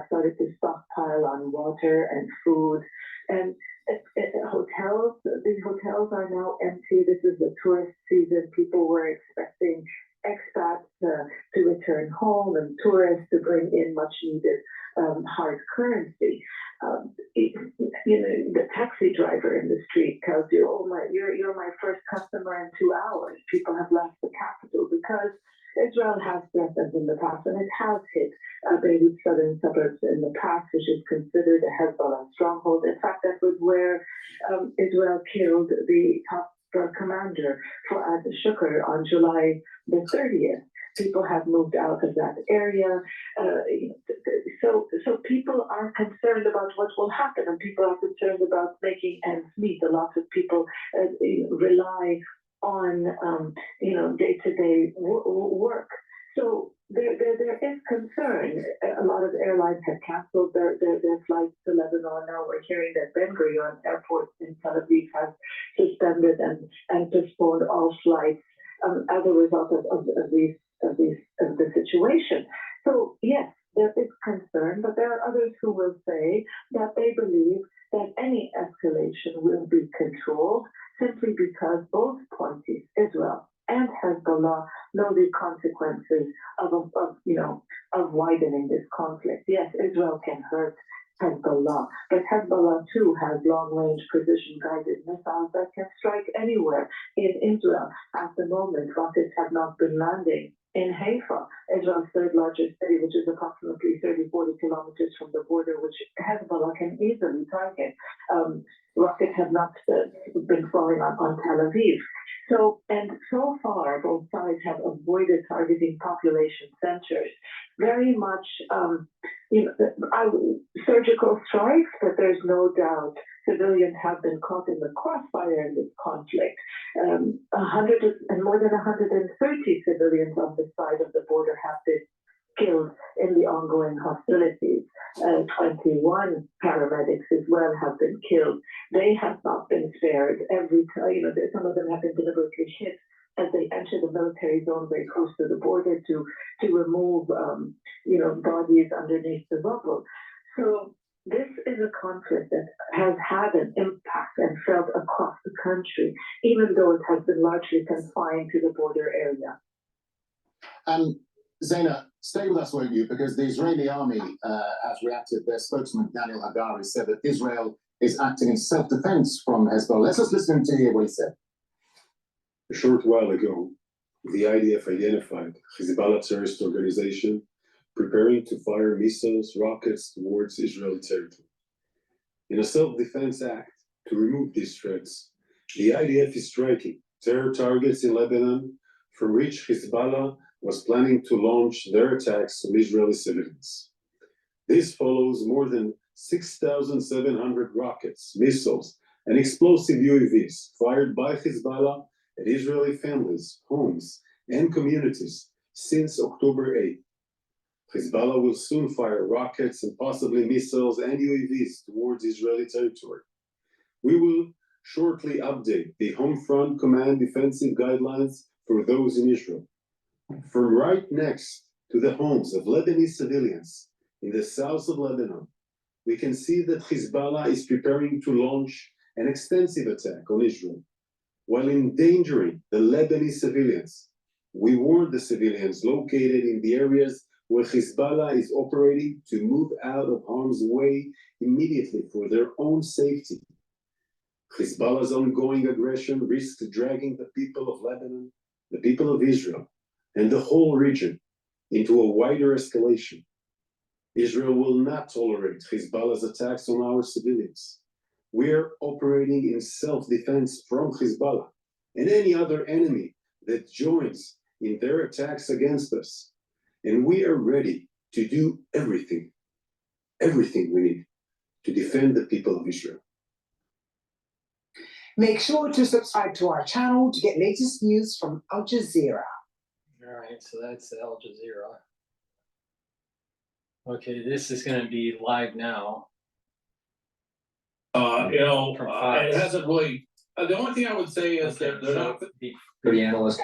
started to stockpile on water and food. And these hotels are now empty. This is the tourist season. People were expecting expats to return home and tourists to bring in much needed hard currency. The taxi driver in the street tells you, you're my first customer in 2 hours. People have left the capital because Israel has threatened in the past, and it has hit Beirut southern suburbs in the past, which is considered a Hezbollah stronghold. In fact, that was where Israel killed the top commander, Fuad Shukr, on July the 30th. People have moved out of that area. So people are concerned about what will happen, and people are concerned about making ends meet. A lot of people rely on, day-to-day work. So there is concern. A lot of airlines have canceled their flights to Lebanon. Now we're hearing that Ben Gurion Airport in Tel Aviv has suspended and postponed all flights as a result of the situation. So yes, there is concern, but there are others who will say that they believe that any escalation will be controlled simply because both parties, Israel and Hezbollah, know the consequences of widening this conflict. Yes, Israel can hurt Hezbollah, but Hezbollah too has long-range precision-guided missiles that can strike anywhere in Israel. At the moment, rockets have not been landing in Haifa, Israel's third largest city, which is approximately 30-40 kilometers from the border, which Hezbollah can easily target. Rockets have not been falling on Tel Aviv. So far, both sides have avoided targeting population centers. Very much, surgical strikes, but there's no doubt civilians have been caught in the crossfire in this conflict. More than 130 civilians on the side of the border have been killed in the ongoing hostilities. 21 paramedics as well have been killed. They have not been spared. Every time, some of them have been deliberately hit as they enter the military zone very close to the border to remove, bodies underneath the rubble. So this is a conflict that has had an impact and felt across the country, even though it has been largely confined to the border area. Zaina, stay with us, won't you? Because the Israeli army has reacted. Their spokesman, Daniel Hagari, said that Israel is acting in self-defense from Hezbollah. Let's just listen to hear what he said. A short while ago, the IDF identified Hezbollah terrorist organization preparing to fire missiles, rockets towards Israeli territory. In a self-defense act to remove these threats, the IDF is striking terror targets in Lebanon from which Hezbollah was planning to launch their attacks on Israeli civilians. This follows more than 6,700 rockets, missiles, and explosive UAVs fired by Hezbollah at Israeli families, homes, and communities since October 8th. Hezbollah will soon fire rockets and possibly missiles and UAVs towards Israeli territory. We will shortly update the Home Front Command defensive guidelines for those in Israel. From right next to the homes of Lebanese civilians in the south of Lebanon, we can see that Hezbollah is preparing to launch an extensive attack on Israel. While endangering the Lebanese civilians, we warn the civilians located in the areas where Hezbollah is operating to move out of harm's way immediately for their own safety. Hezbollah's ongoing aggression risks dragging the people of Lebanon, the people of Israel, and the whole region into a wider escalation. Israel will not tolerate Hezbollah's attacks on our civilians. We are operating in self-defense from Hezbollah and any other enemy that joins in their attacks against us. And we are ready to do everything we need to defend the people of Israel. Make sure to subscribe to our channel to get latest news from Al Jazeera. All right, so that's Al Jazeera. Okay, this is going to be live now. It hasn't really. The only thing I would say is that they're not. For the analyst.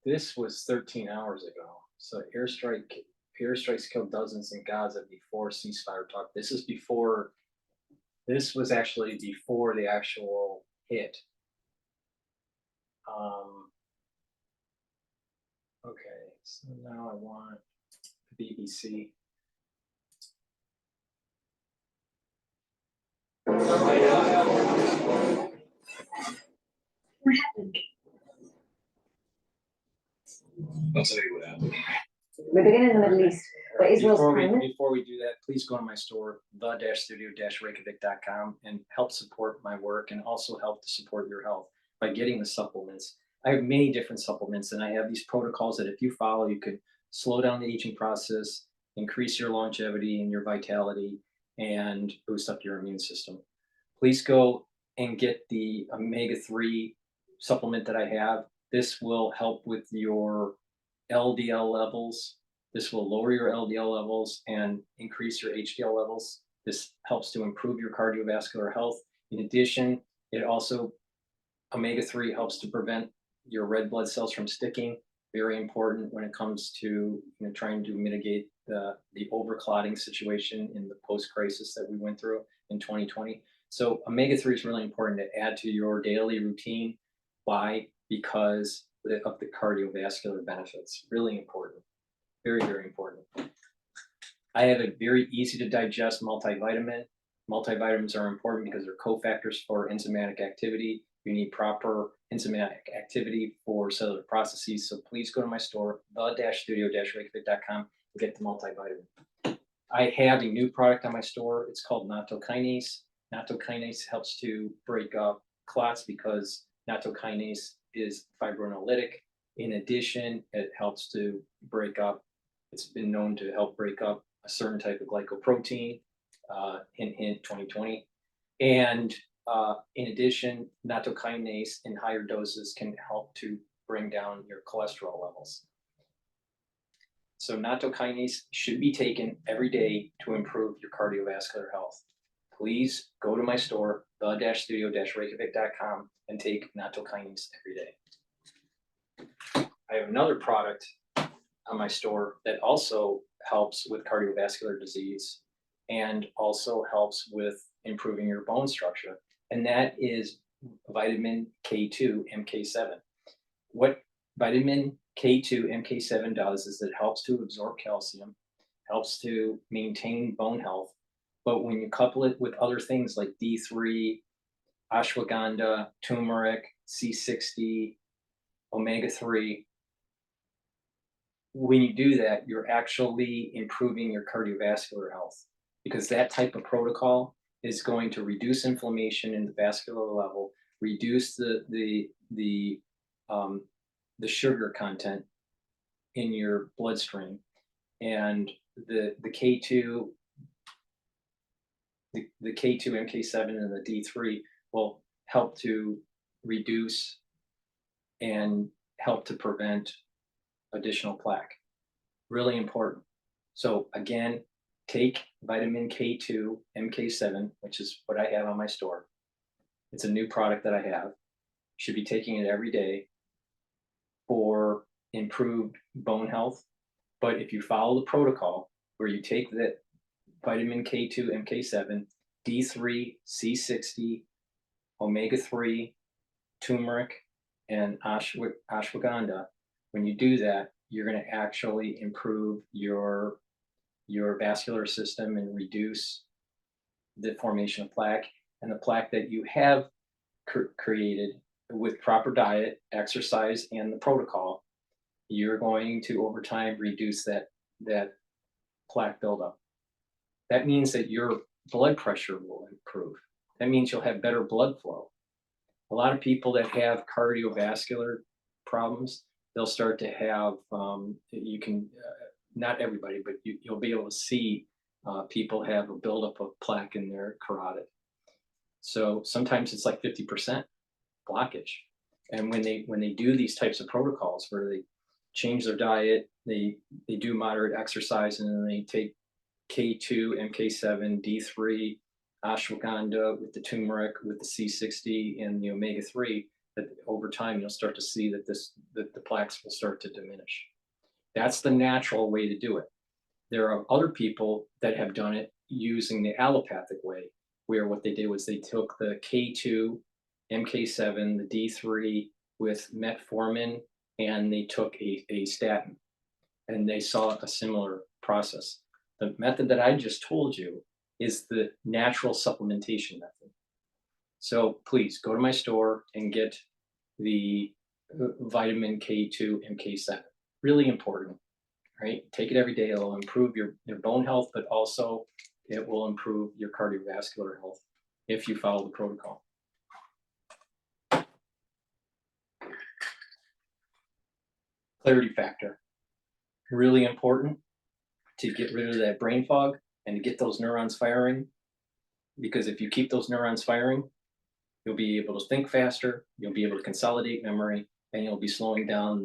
This was 13 hours ago. So airstrikes killed dozens in Gaza before ceasefire talk. This was actually before the actual hit. Okay, so now I want BBC. I'll tell you what happened. We're beginning in the Middle East, but Israel's climate. Before we do that, please go to my store, the-studio-reykjavik.com, and help support my work and also help to support your health by getting the supplements. I have many different supplements, and I have these protocols that if you follow, you could slow down the aging process, increase your longevity and your vitality, and boost up your immune system. Please go and get the omega-3 supplement that I have. This will help with your LDL levels. This will lower your LDL levels and increase your HDL levels. This helps to improve your cardiovascular health. In addition, omega-3 helps to prevent your red blood cells from sticking. Very important when it comes to trying to mitigate the overclotting situation in the post-crisis that we went through in 2020. So omega-3 is really important to add to your daily routine. Why? Because of the cardiovascular benefits. Really important. Very, very important. I have a very easy to digest multivitamin. Multivitamins are important because they're cofactors for enzymatic activity. You need proper enzymatic activity for cellular processes. So please go to my store, the-studio-reykjavik.com, and get the multivitamin. I have a new product on my store. It's called nattokinase. Nattokinase helps to break up clots because nattokinase is fibrinolytic. In addition, it helps to break up, it's been known to help break up a certain type of glycoprotein, in 2020. And in addition, nattokinase in higher doses can help to bring down your cholesterol levels. So nattokinase should be taken every day to improve your cardiovascular health. Please go to my store, the-studio-reykjavik.com, and take nattokinase every day. I have another product on my store that also helps with cardiovascular disease and also helps with improving your bone structure, and that is vitamin K2 MK7. What vitamin K2 MK7 does is it helps to absorb calcium, helps to maintain bone health, but when you couple it with other things like D3, ashwagandha, turmeric, C60, omega-3, when you do that, you're actually improving your cardiovascular health, because that type of protocol is going to reduce inflammation in the vascular level, reduce the sugar content in your bloodstream, and the K2 MK7 and the D3 will help to reduce and help to prevent additional plaque. Really important. So again, take vitamin K2 MK7, which is what I have on my store. It's a new product that I have. You should be taking it every day for improved bone health. But if you follow the protocol where you take the vitamin K2 MK7, D3, C60, omega-3, turmeric, and ashwagandha, when you do that, you're going to actually improve your vascular system and reduce the formation of plaque. And the plaque that you have created with proper diet, exercise, and the protocol, you're going to over time reduce that plaque buildup. That means that your blood pressure will improve. That means you'll have better blood flow. A lot of people that have cardiovascular problems, they'll start to have, not everybody, but you'll be able to see people have a buildup of plaque in their carotid. So sometimes it's like 50% blockage. And when they do these types of protocols where they change their diet, they do moderate exercise, and then they take K2, MK7, D3, ashwagandha with the turmeric, with the C60 and the omega-3, that over time you'll start to see that the plaques will start to diminish. That's the natural way to do it. There are other people that have done it using the allopathic way, where what they did was they took the K2, MK7, the D3 with metformin, and they took a statin, and they saw a similar process. The method that I just told you is the natural supplementation method. So please go to my store and get the vitamin K2 MK7. Really important, right? Take it every day. It'll improve your bone health, but also it will improve your cardiovascular health if you follow the protocol. Clarity factor, really important to get rid of that brain fog and to get those neurons firing. Because if you keep those neurons firing, you'll be able to think faster, you'll be able to consolidate memory, and you'll be slowing down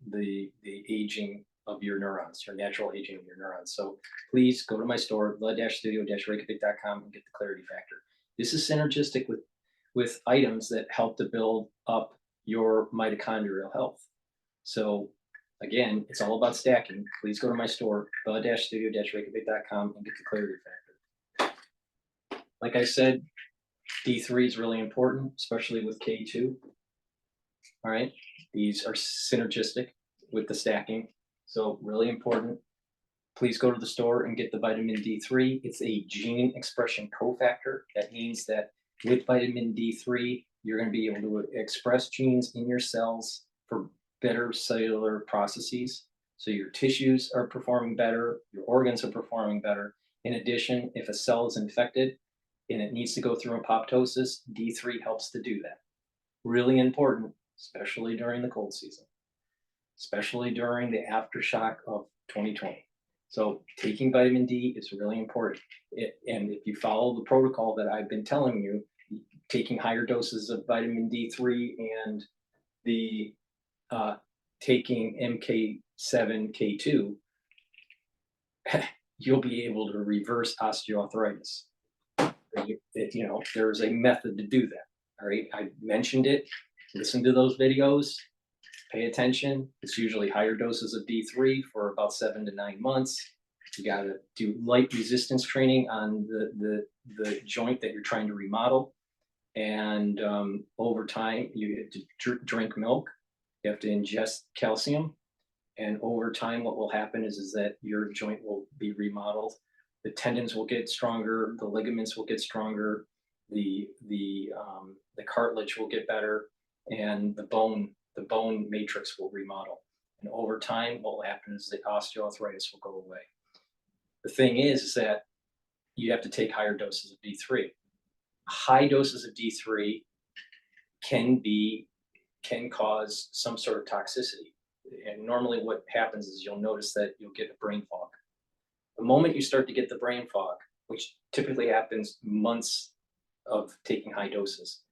the aging of your neurons, your natural aging of your neurons. So please go to my store, the-studio-reykjavik.com, and get the clarity factor. This is synergistic with items that help to build up your mitochondrial health. So again, it's all about stacking. Please go to my store, the-studio-reykjavik.com, and get the clarity factor. Like I said, D3 is really important, especially with K2. All right, these are synergistic with the stacking, so really important. Please go to the store and get the vitamin D3. It's a gene expression cofactor. That means that with vitamin D3, you're going to be able to express genes in your cells for better cellular processes. So your tissues are performing better, your organs are performing better. In addition, if a cell is infected and it needs to go through apoptosis, D3 helps to do that. Really important, especially during the cold season, especially during the aftershock of 2020. So taking vitamin D is really important. And if you follow the protocol that I've been telling you, taking higher doses of vitamin D3 and the taking MK7K2, you'll be able to reverse osteoarthritis. You know, there's a method to do that. All right, I mentioned it. Listen to those videos. Pay attention. It's usually higher doses of D3 for about 7 to 9 months. You got to do light resistance training on the joint that you're trying to remodel. And over time, you have to drink milk. You have to ingest calcium. And over time, what will happen is that your joint will be remodeled. The tendons will get stronger. The ligaments will get stronger. The cartilage will get better, and the bone matrix will remodel. And over time, what will happen is the osteoarthritis will go away. The thing is that you have to take higher doses of D3. High doses of D3 can cause some sort of toxicity. And normally what happens is you'll notice that you'll get a brain fog. The moment you start to get the brain fog, which typically happens months of taking high doses,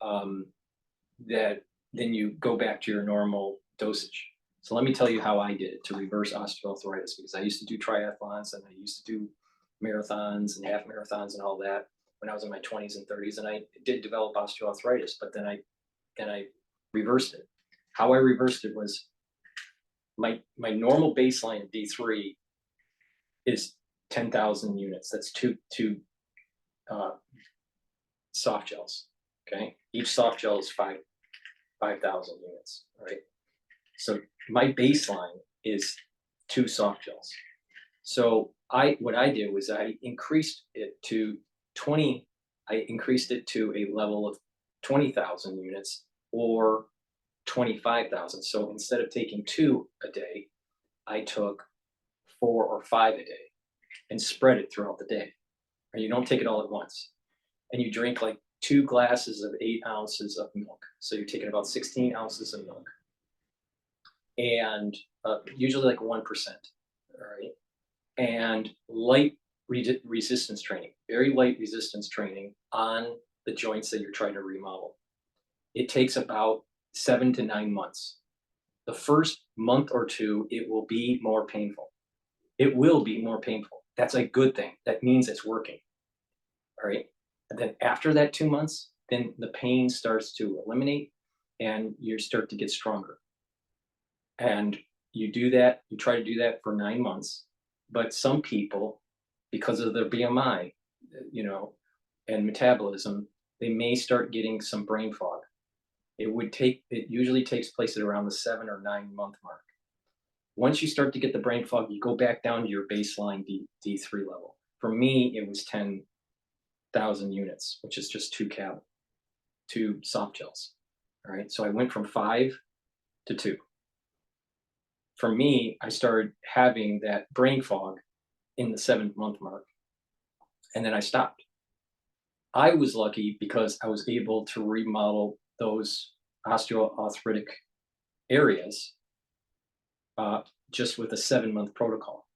that then you go back to your normal dosage. So let me tell you how I did it to reverse osteoarthritis, because I used to do triathlons and I used to do marathons and half marathons and all that when I was in my 20s and 30s, and I did develop osteoarthritis, but then I reversed it. How I reversed it was my normal baseline of D3 is 10,000 units. That's two soft gels. Okay, each soft gel is 5,000 units. All right, so my baseline is 2 soft gels. So what I did was I increased it to 20. I increased it to a level of 20,000 units or 25,000. So instead of taking 2 a day, I took 4 or 5 a day and spread it throughout the day. And you don't take it all at once. And you drink like 2 glasses of 8 ounces of milk. So you're taking about 16 ounces of milk. And usually like 1%. All right. And light resistance training, very light resistance training on the joints that you're trying to remodel. It takes about 7 to 9 months. The first month or 2, it will be more painful. It will be more painful. That's a good thing. That means it's working. All right. And then after that 2 months, then the pain starts to eliminate and you start to get stronger. And you do that, you try to do that for 9 months. But some people, because of their BMI, you know, and metabolism, they may start getting some brain fog. It usually takes place at around the 7 or 9 month mark. Once you start to get the brain fog, you go back down to your baseline D3 level. For me, it was 10,000 units, which is just 2 soft gels. All right, so I went from 5 to 2. for me, I started having that brain fog in the 7th month mark, and then I stopped. I was lucky because I was able to remodel those osteoarthritic areas just with a 7-month protocol.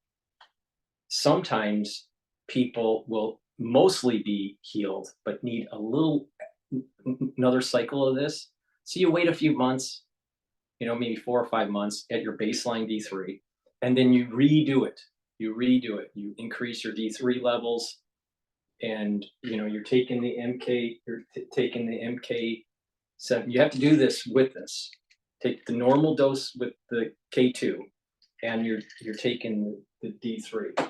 Sometimes people will mostly be healed, but need another cycle of this. So you wait a few months, maybe 4 or 5 months at your baseline D3, and then you redo it. You increase your D3 levels, and you're taking the MK7. You have to do this with this. Take the normal dose with the K2, and you're taking the D3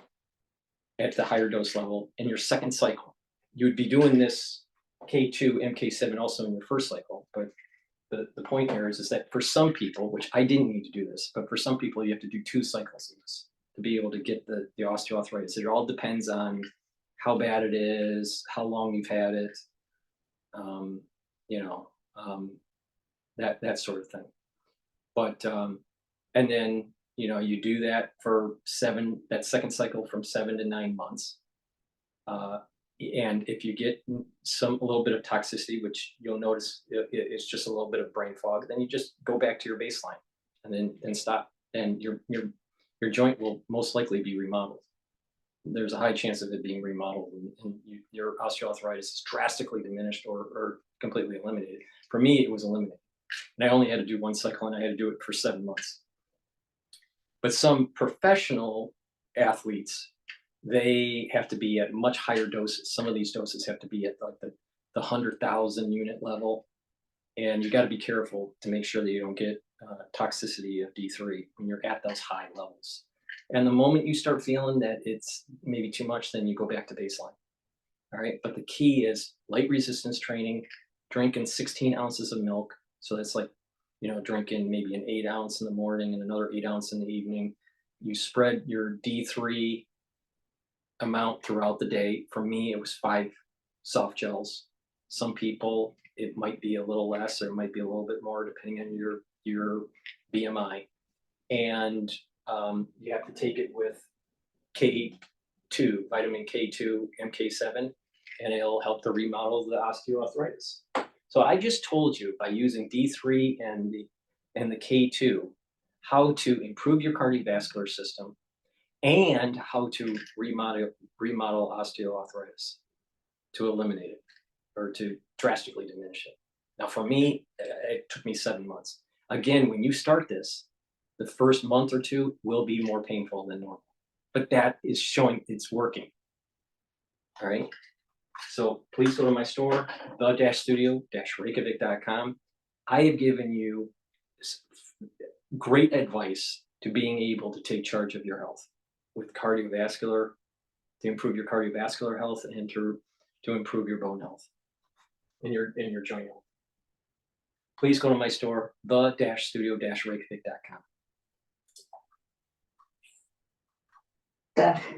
at the higher dose level in your second cycle. You would be doing this K2, MK7 also in your first cycle, but the point here is that for some people, which I didn't need to do this, but for some people you have to do 2 cycles of this to be able to get the osteoarthritis. It all depends on how bad it is, how long you've had it, that sort of thing. But and then you do that for that second cycle from 7 to 9 months. And if you get a little bit of toxicity, which you'll notice it's just a little bit of brain fog, then you just go back to your baseline and then stop. And your joint will most likely be remodeled. There's a high chance of it being remodeled, and your osteoarthritis is drastically diminished or completely eliminated. For me, it was eliminated. And I only had to do 1 cycle, and I had to do it for 7 months. But some professional athletes, they have to be at much higher doses. Some of these doses have to be at like the 100,000 unit level. And you got to be careful to make sure that you don't get toxicity of D3 when you're at those high levels. And the moment you start feeling that it's maybe too much, then you go back to baseline. All right. But the key is light resistance training, drinking 16 ounces of milk. So that's like, drinking maybe an 8 ounce in the morning and another 8 ounce in the evening. You spread your D3 amount throughout the day. For me, it was 5 soft gels. Some people, it might be a little less, or it might be a little bit more, depending on your BMI. And you have to take it with K2, vitamin K2, MK7, and it'll help to remodel the osteoarthritis. So I just told you by using D3 and the K2 how to improve your cardiovascular system and how to remodel osteoarthritis, to eliminate it or to drastically diminish it. Now for me, it took me 7 months. Again, when you start this, the first month or 2 will be more painful than normal, but that is showing it's working. All right. So please go to my store, the-studio-reykjavik.com. I have given you great advice to being able to take charge of your health with cardiovascular, to improve your cardiovascular health, and to improve your bone health and your joint health. Please go to my store, the-studio-reykjavik.com.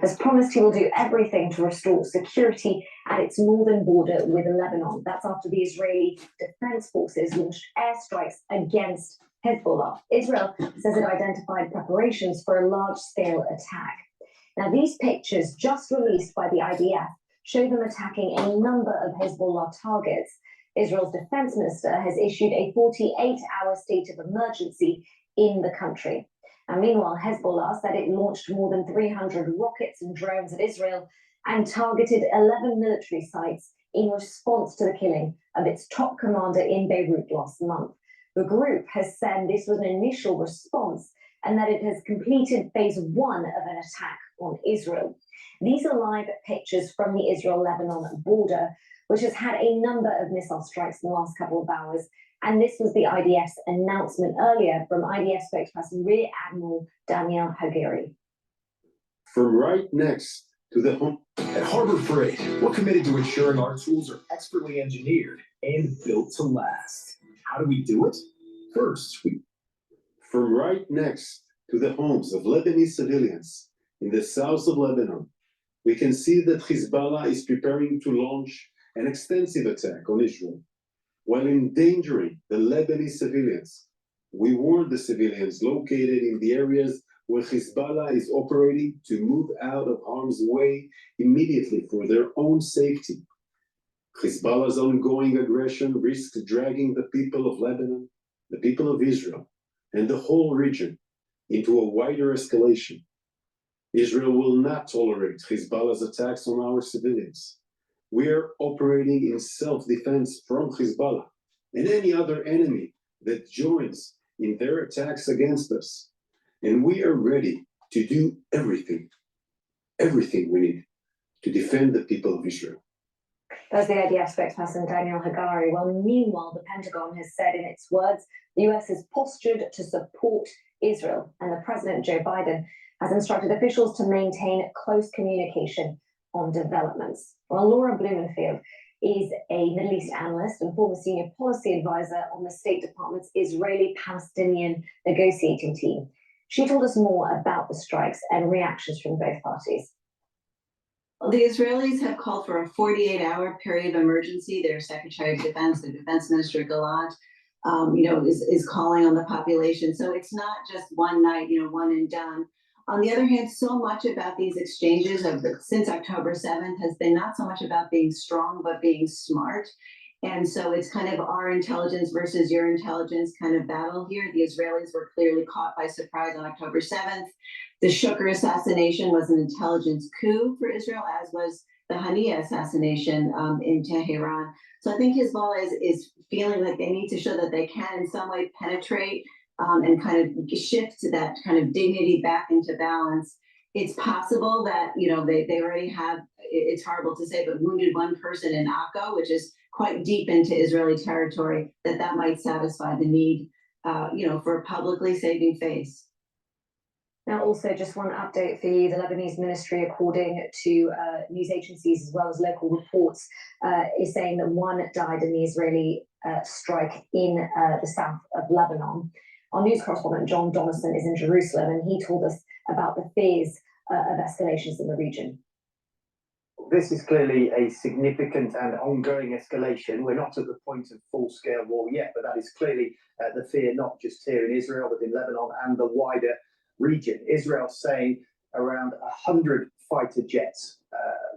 Has promised he will do everything to restore security at its northern border with Lebanon. That's after the Israeli Defense Forces launched airstrikes against Hezbollah. Israel says it identified preparations for a large-scale attack. Now, these pictures just released by the IDF show them attacking a number of Hezbollah targets. Israel's defense minister has issued a 48-hour state of emergency in the country. And meanwhile, Hezbollah said it launched more than 300 rockets and drones at Israel and targeted 11 military sites in response to the killing of its top commander in Beirut last month. The group has said this was an initial response and that it has completed phase 1 of an attack on Israel. These are live pictures from the Israel-Lebanon border, which has had a number of missile strikes in the last couple of hours. And this was the IDF's announcement earlier from IDF spokesperson Rear Admiral Daniel Hagari. From right next to the home. At Harbor Freight, we're committed to ensuring our tools are expertly engineered and built to last. How do we do it? First, From right next to the homes of Lebanese civilians in the south of Lebanon, we can see that Hezbollah is preparing to launch an extensive attack on Israel, while endangering the Lebanese civilians We warned the civilians located in the areas where Hezbollah is operating to move out of harm's way immediately for their own safety. Hezbollah's ongoing aggression risks dragging the people of Lebanon, the people of Israel, and the whole region into a wider escalation. Israel will not tolerate Hezbollah's attacks on our civilians. We are operating in self-defense from Hezbollah and any other enemy that joins in their attacks against us. And we are ready to do everything we need to defend the people of Israel. That's the IDF spokesperson Daniel Hagari. Well, meanwhile, the Pentagon has said in its words, the US is postured to support Israel, and the President, Joe Biden, has instructed officials to maintain close communication on developments. Well, Laura Blumenfield is a Middle East analyst and former senior policy advisor on the State Department's Israeli-Palestinian negotiating team. She told us more about the strikes and reactions from both parties. Well, the Israelis have called for a 48-hour period of emergency. Their Secretary of Defense, the Defense Minister Galant, is calling on the population. So it's not just one night, one and done. On the other hand, so much about these exchanges since October 7th has been not so much about being strong, but being smart. And so it's kind of our intelligence versus your intelligence kind of battle here. The Israelis were clearly caught by surprise on October 7th. The Shukr assassination was an intelligence coup for Israel, as was the Haniya assassination in Tehran. So I think Hezbollah is feeling like they need to show that they can in some way penetrate and kind of shift to that kind of dignity back into balance. It's possible that, they already have, it's horrible to say, but wounded one person in Akko, which is quite deep into Israeli territory, that might satisfy the need, for a publicly saving face. Now, also just one update for you. The Lebanese ministry, according to news agencies as well as local reports, is saying that one died in the Israeli strike in the south of Lebanon. Our news correspondent, John Donaldson, is in Jerusalem, and he told us about the fears of escalations in the region. This is clearly a significant and ongoing escalation. We're not at the point of full-scale war yet, but that is clearly the fear, not just here in Israel, but in Lebanon and the wider region. Israel saying around 100 fighter jets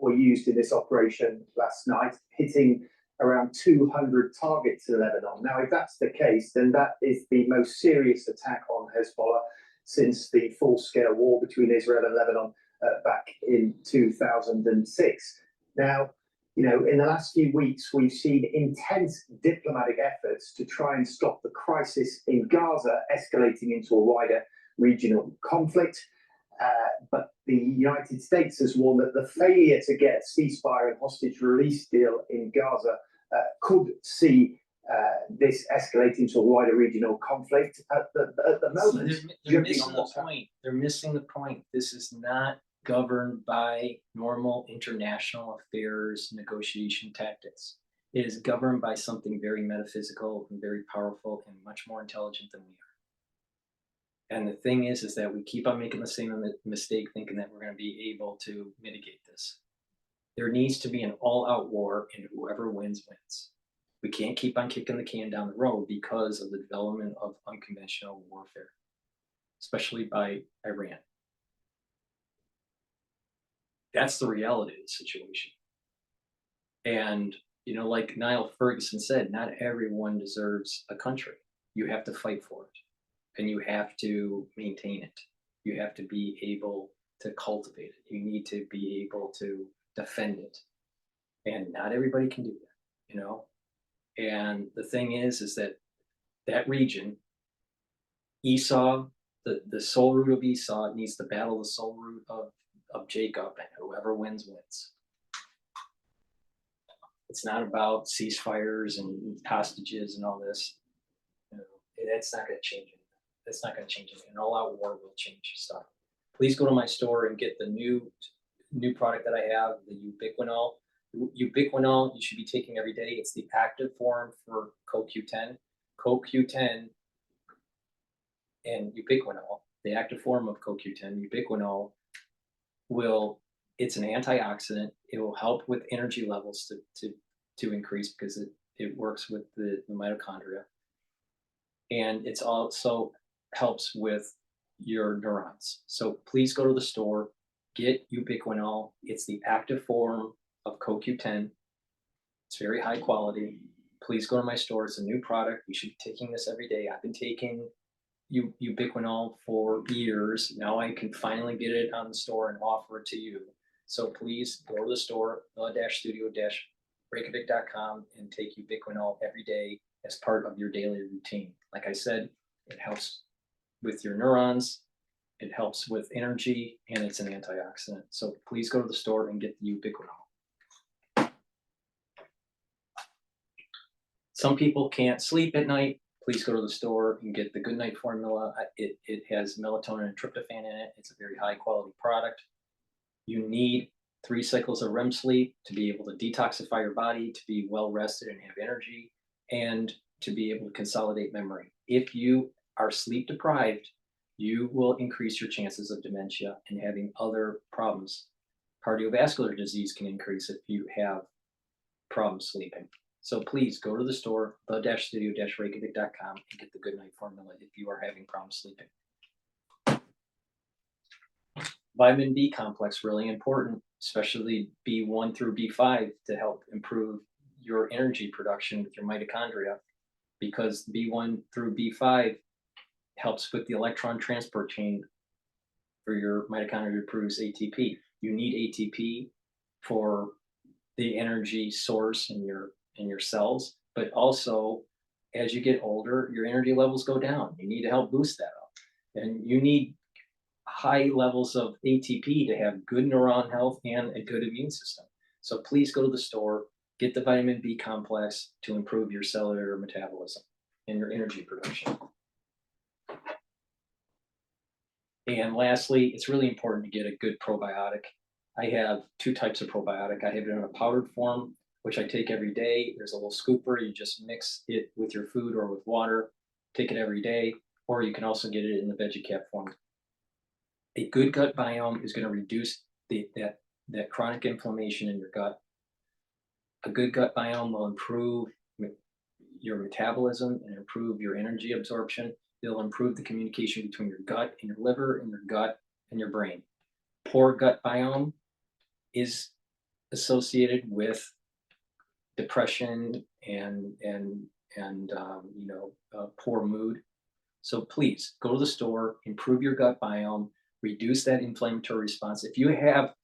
were used in this operation last night, hitting around 200 targets in Lebanon. Now, if that's the case, then that is the most serious attack on Hezbollah since the full-scale war between Israel and Lebanon back in 2006. Now, in the last few weeks, we've seen intense diplomatic efforts to try and stop the crisis in Gaza escalating into a wider regional conflict. But the United States has warned that the failure to get a ceasefire and hostage release deal in Gaza could see this escalate into a wider regional conflict. At the moment, they're missing the point. They're missing the point. This is not governed by normal international affairs negotiation tactics. It is governed by something very metaphysical and very powerful and much more intelligent than we are. And the thing is that we keep on making the same mistake thinking that we're going to be able to mitigate this. There needs to be an all-out war, and whoever wins, wins. We can't keep on kicking the can down the road because of the development of unconventional warfare, especially by Iran. That's the reality of the situation. And, like Niall Ferguson said, not everyone deserves a country. You have to fight for it, and you have to maintain it. You have to be able to cultivate it. You need to be able to defend it. And not everybody can do that, And the thing is that region, Esau, the soul root of Esau needs to battle the soul root of Jacob, and whoever wins, wins. It's not about ceasefires and hostages and all this. That's not going to change anything. That's not going to change anything. An all-out war will change stuff. Please go to my store and get the new product that I have, the Ubiquinol. Ubiquinol you should be taking every day. It's the active form for CoQ10. CoQ10 and Ubiquinol, the active form of CoQ10, Ubiquinol, it's an antioxidant. It will help with energy levels to increase because it works with the mitochondria. and it's also helps with your neurons. So please go to the store, get ubiquinol. It's the active form of CoQ10. It's very high quality. Please go to my store. It's a new product. You should be taking this every day. I've been taking ubiquinol for years. Now I can finally get it on the store and offer it to you. So please go to the store, the-studio-reykjavik.com, and take ubiquinol every day as part of your daily routine. Like I said, it helps with your neurons, it helps with energy, and it's an antioxidant. So please go to the store and get the ubiquinol. Some people can't sleep at night. Please go to the store and get the Good Night formula. It has melatonin and tryptophan in it. It's a very high quality product. You need 3 cycles of REM sleep to be able to detoxify your body, to be well rested and have energy, and to be able to consolidate memory. If you are sleep deprived, you will increase your chances of dementia and having other problems. Cardiovascular disease can increase if you have problems sleeping. So please go to the store, the-studio-reykjavik.com, and get the Good Night formula if you are having problems sleeping. Vitamin B complex, really important, especially B1 through B5, to help improve your energy production with your mitochondria, because B1 through B5 helps with the electron transport chain for your mitochondria to produce ATP. You need ATP for the energy source in your cells, but also as you get older, your energy levels go down. You need to help boost that up. And you need high levels of ATP to have good neuron health and a good immune system. So please go to the store, get the vitamin B complex to improve your cellular metabolism and your energy production. And lastly, it's really important to get a good probiotic. I have 2 types of probiotic. I have it in a powdered form, which I take every day. There's a little scooper. You just mix it with your food or with water, take it every day, or you can also get it in the VeggieCap form. A good gut biome is going to reduce that chronic inflammation in your gut. A good gut biome will improve your metabolism and improve your energy absorption. It'll improve the communication between your gut and your liver and your gut and your brain. Poor gut biome is associated with depression and poor mood. So please go to the store, improve your gut biome, reduce that inflammatory response. If you have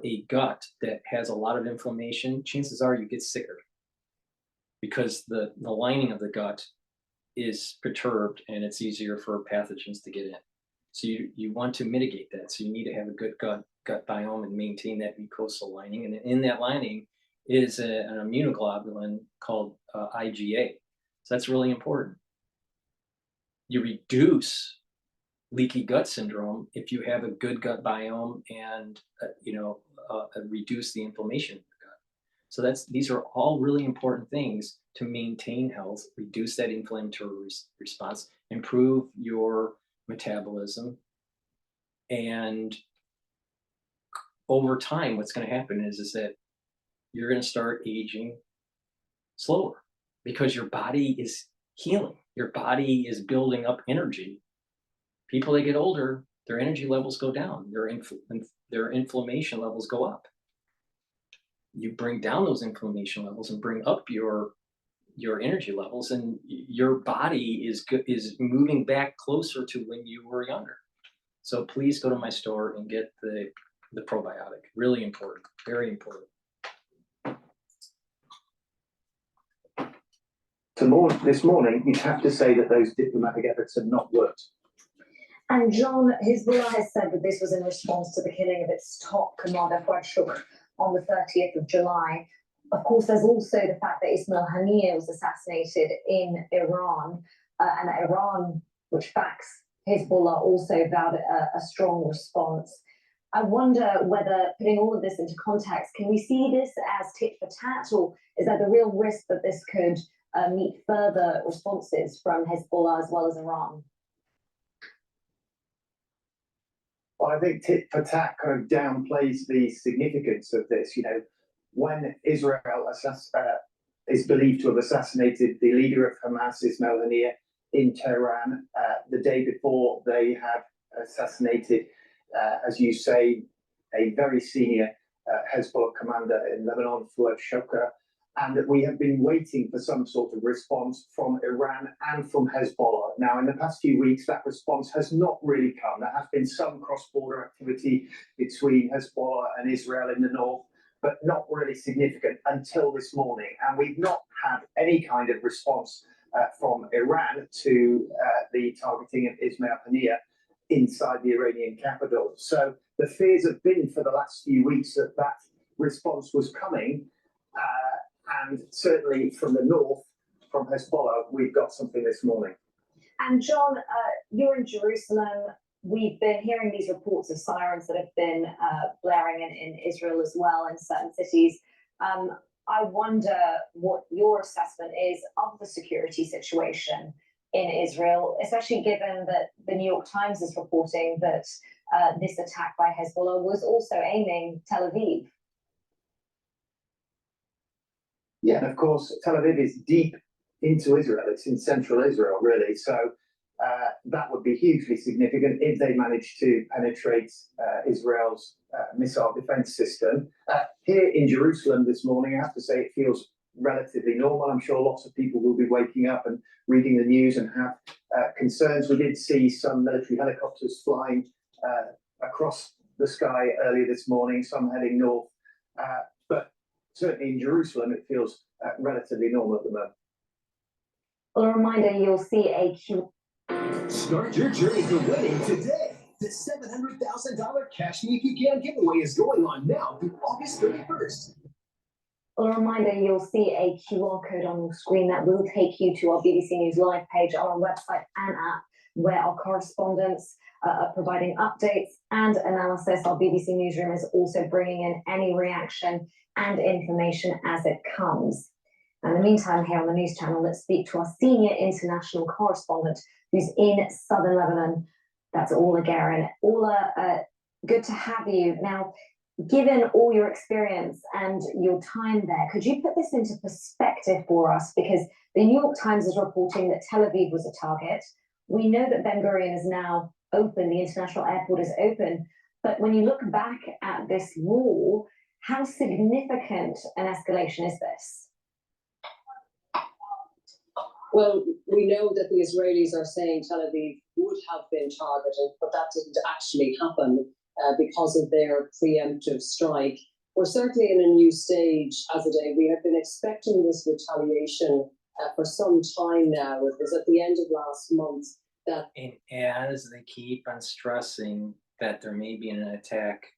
a gut that has a lot of inflammation, chances are you get sicker because the lining of the gut is perturbed and it's easier for pathogens to get in. So you want to mitigate that. So you need to have a good gut biome and maintain that mucosal lining. And in that lining is an immunoglobulin called IgA. So that's really important. You reduce leaky gut syndrome if you have a good gut biome and reduce the inflammation in the gut. So these are all really important things to maintain health, reduce that inflammatory response, improve your metabolism, and over time, what's going to happen is that you're going to start aging slower because your body is healing. Your body is building up energy. People that get older, their energy levels go down. Their inflammation levels go up. You bring down those inflammation levels and bring up your energy levels, and your body is moving back closer to when you were younger. So please go to my store and get the probiotic. Really important, very important. This morning, you'd have to say that those diplomatic efforts have not worked. And John, Hezbollah has said that this was in response to the killing of its top commander, Cottrell, on the 30th of July. Of course, there's also the fact that Ismail Haniyeh was assassinated in Iran, and that Iran, which backs Hezbollah, also vowed a strong response. I wonder whether, putting all of this into context, can we see this as tit for tat, or is there the real risk that this could meet further responses from Hezbollah as well as Iran? Well, I think tit for tat kind of downplays the significance of this. When Israel is believed to have assassinated the leader of Hamas, Ismail Haniyeh, in Tehran the day before they had assassinated, as you say, a very senior Hezbollah commander in Lebanon, Fuad Shukr, and that we have been waiting for some sort of response from Iran and from Hezbollah. Now, in the past few weeks, that response has not really come. There has been some cross-border activity between Hezbollah and Israel in the north, but not really significant until this morning. And we've not had any kind of response from Iran to the targeting of Ismail Haniyeh inside the Iranian capital. So the fears have been for the last few weeks that that response was coming. And certainly from the north, from Hezbollah, we've got something this morning. And John, you're in Jerusalem. We've been hearing these reports of sirens that have been blaring in Israel as well in certain cities. I wonder what your assessment is of the security situation in Israel, especially given that the New York Times is reporting that this attack by Hezbollah was also aiming Tel Aviv. Yeah, and of course, Tel Aviv is deep into Israel. It's in central Israel, really. So that would be hugely significant if they manage to penetrate Israel's missile defense system. Here in Jerusalem this morning, I have to say it feels relatively normal. I'm sure lots of people will be waking up and reading the news and have concerns. We did see some military helicopters flying across the sky earlier this morning, some heading north. But certainly in Jerusalem, it feels relatively normal at the moment. Well, a reminder, you'll see a Start your journey to winning today. The $700,000 Cash Me If You Can giveaway is going on now through August 31st. Well, a reminder, you'll see a QR code on your screen that will take you to our BBC News Live page on our website and app, where our correspondents are providing updates and analysis. Our BBC Newsroom is also bringing in any reaction and information as it comes. In the meantime, here on the News Channel, let's speak to our senior international correspondent who's in southern Lebanon. That's Ola Guerin. Ola, good to have you. Now, given all your experience and your time there, could you put this into perspective for us? Because the New York Times is reporting that Tel Aviv was a target. We know that Ben Gurion is now open, the international airport is open. But when you look back at this war, how significant an escalation is this? Well, we know that the Israelis are saying Tel Aviv would have been targeted, but that didn't actually happen because of their preemptive strike. We're certainly in a new stage as a day. We have been expecting this retaliation for some time now. It was at the end of last month that... And as they keep on stressing that there may be an attack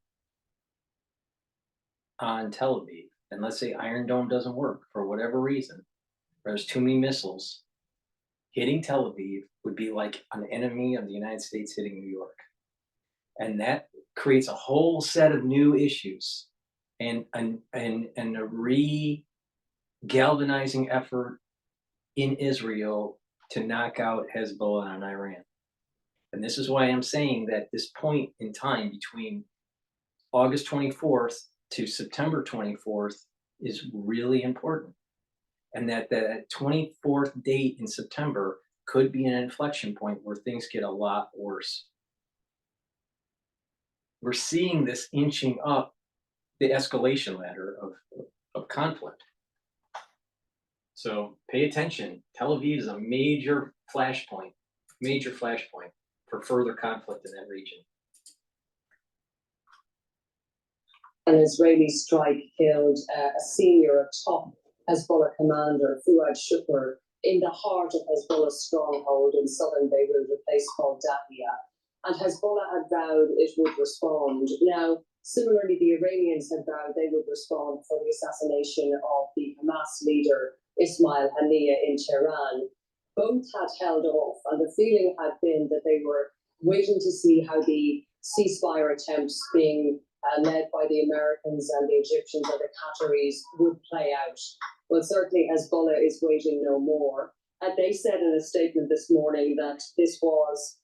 on Tel Aviv, and let's say Iron Dome doesn't work for whatever reason, there's too many missiles, hitting Tel Aviv would be like an enemy of the United States hitting New York. And that creates a whole set of new issues and a re-galvanizing effort in Israel to knock out Hezbollah and Iran. And this is why I'm saying that this point in time between August 24th to September 24th is really important. And that 24th date in September could be an inflection point where things get a lot worse. We're seeing this inching up the escalation ladder of conflict. So pay attention. Tel Aviv is a major flashpoint for further conflict in that region. An Israeli strike killed a senior, top Hezbollah commander, Fuad Shukr, in the heart of Hezbollah's stronghold in southern Beirut, a place called Dahia. And Hezbollah had vowed it would respond. Now, similarly, the Iranians had vowed they would respond for the assassination of the Hamas leader, Ismail Haniyeh, in Tehran. Both had held off, and the feeling had been that they were waiting to see how the ceasefire attempts being led by the Americans and the Egyptians and the Qataris would play out. Well, certainly Hezbollah is waiting no more. They said in a statement this morning that this was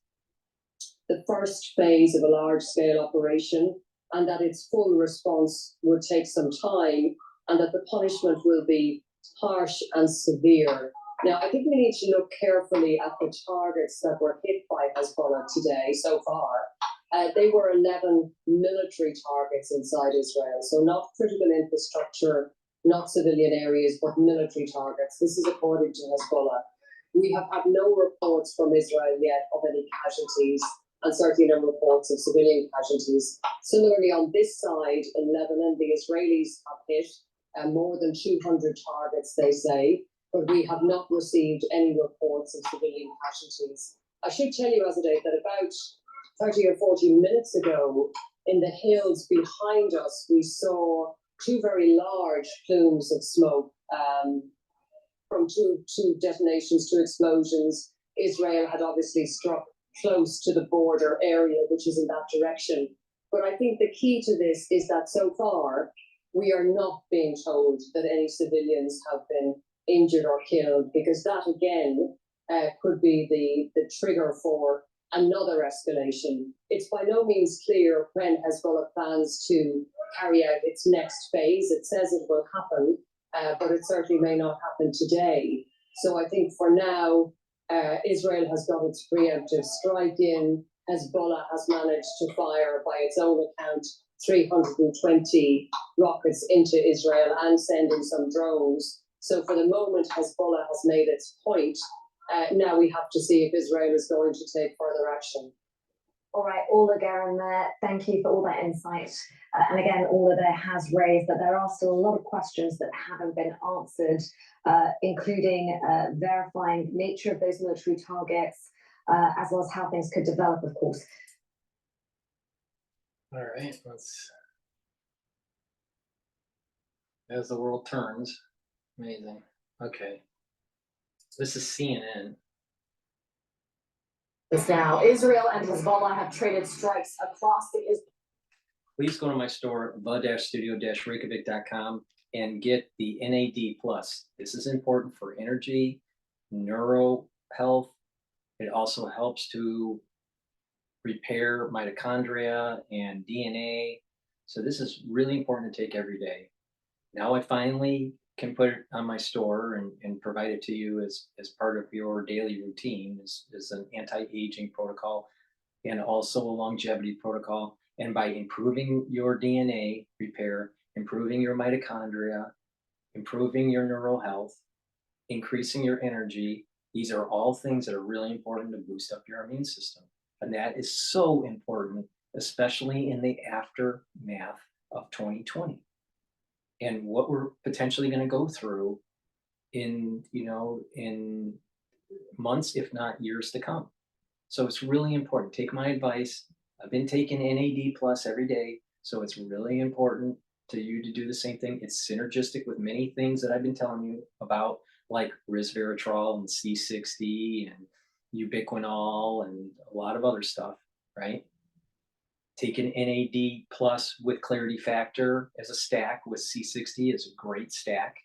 the first phase of a large-scale operation and that its full response would take some time and that the punishment will be harsh and severe. Now, I think we need to look carefully at the targets that were hit by Hezbollah today so far. They were 11 military targets inside Israel, so not critical infrastructure, not civilian areas, but military targets. This is according to Hezbollah. We have had no reports from Israel yet of any casualties, and certainly no reports of civilian casualties. Similarly, on this side in Lebanon, the Israelis have hit more than 200 targets, they say, but we have not received any reports of civilian casualties. I should tell you, Azadeh, that about 30 or 40 minutes ago, in the hills behind us, we saw two very large plumes of smoke from two detonations, two explosions. Israel had obviously struck close to the border area, which is in that direction. But I think the key to this is that so far, we are not being told that any civilians have been injured or killed, because that again could be the trigger for another escalation. It's by no means clear when Hezbollah plans to carry out its next phase. It says it will happen, but it certainly may not happen today. So I think for now, Israel has got its preemptive strike in. Hezbollah has managed to fire, by its own account, 320 rockets into Israel and sending some drones. So for the moment, Hezbollah has made its point. Now we have to see if Israel is going to take further action. All right, Ola Garin there, thank you for all that insight. And again, Ola there has raised that there are still a lot of questions that haven't been answered, including verifying nature of those military targets, as well as how things could develop, of course. All right, as the world turns, amazing. Okay, this is CNN. Now, Israel and Hezbollah have traded strikes across the Please go to my store, the-studio-reykjavik.com, and get the NAD+. This is important for energy, neuro health. It also helps to repair mitochondria and DNA. So this is really important to take every day. Now I finally can put it on my store and provide it to you as part of your daily routine as an anti-aging protocol and also a longevity protocol. And by improving your DNA repair, improving your mitochondria, improving your neural health, increasing your energy, these are all things that are really important to boost up your immune system. And that is so important, especially in the aftermath of 2020. And what we're potentially going to go through in months, if not years to come. So it's really important. Take my advice. I've been taking NAD+ every day. So it's really important to you to do the same thing. It's synergistic with many things that I've been telling you about, like resveratrol and C60 and ubiquinol and a lot of other stuff, right? Taking NAD+ with Clarity Factor as a stack with C60 is a great stack,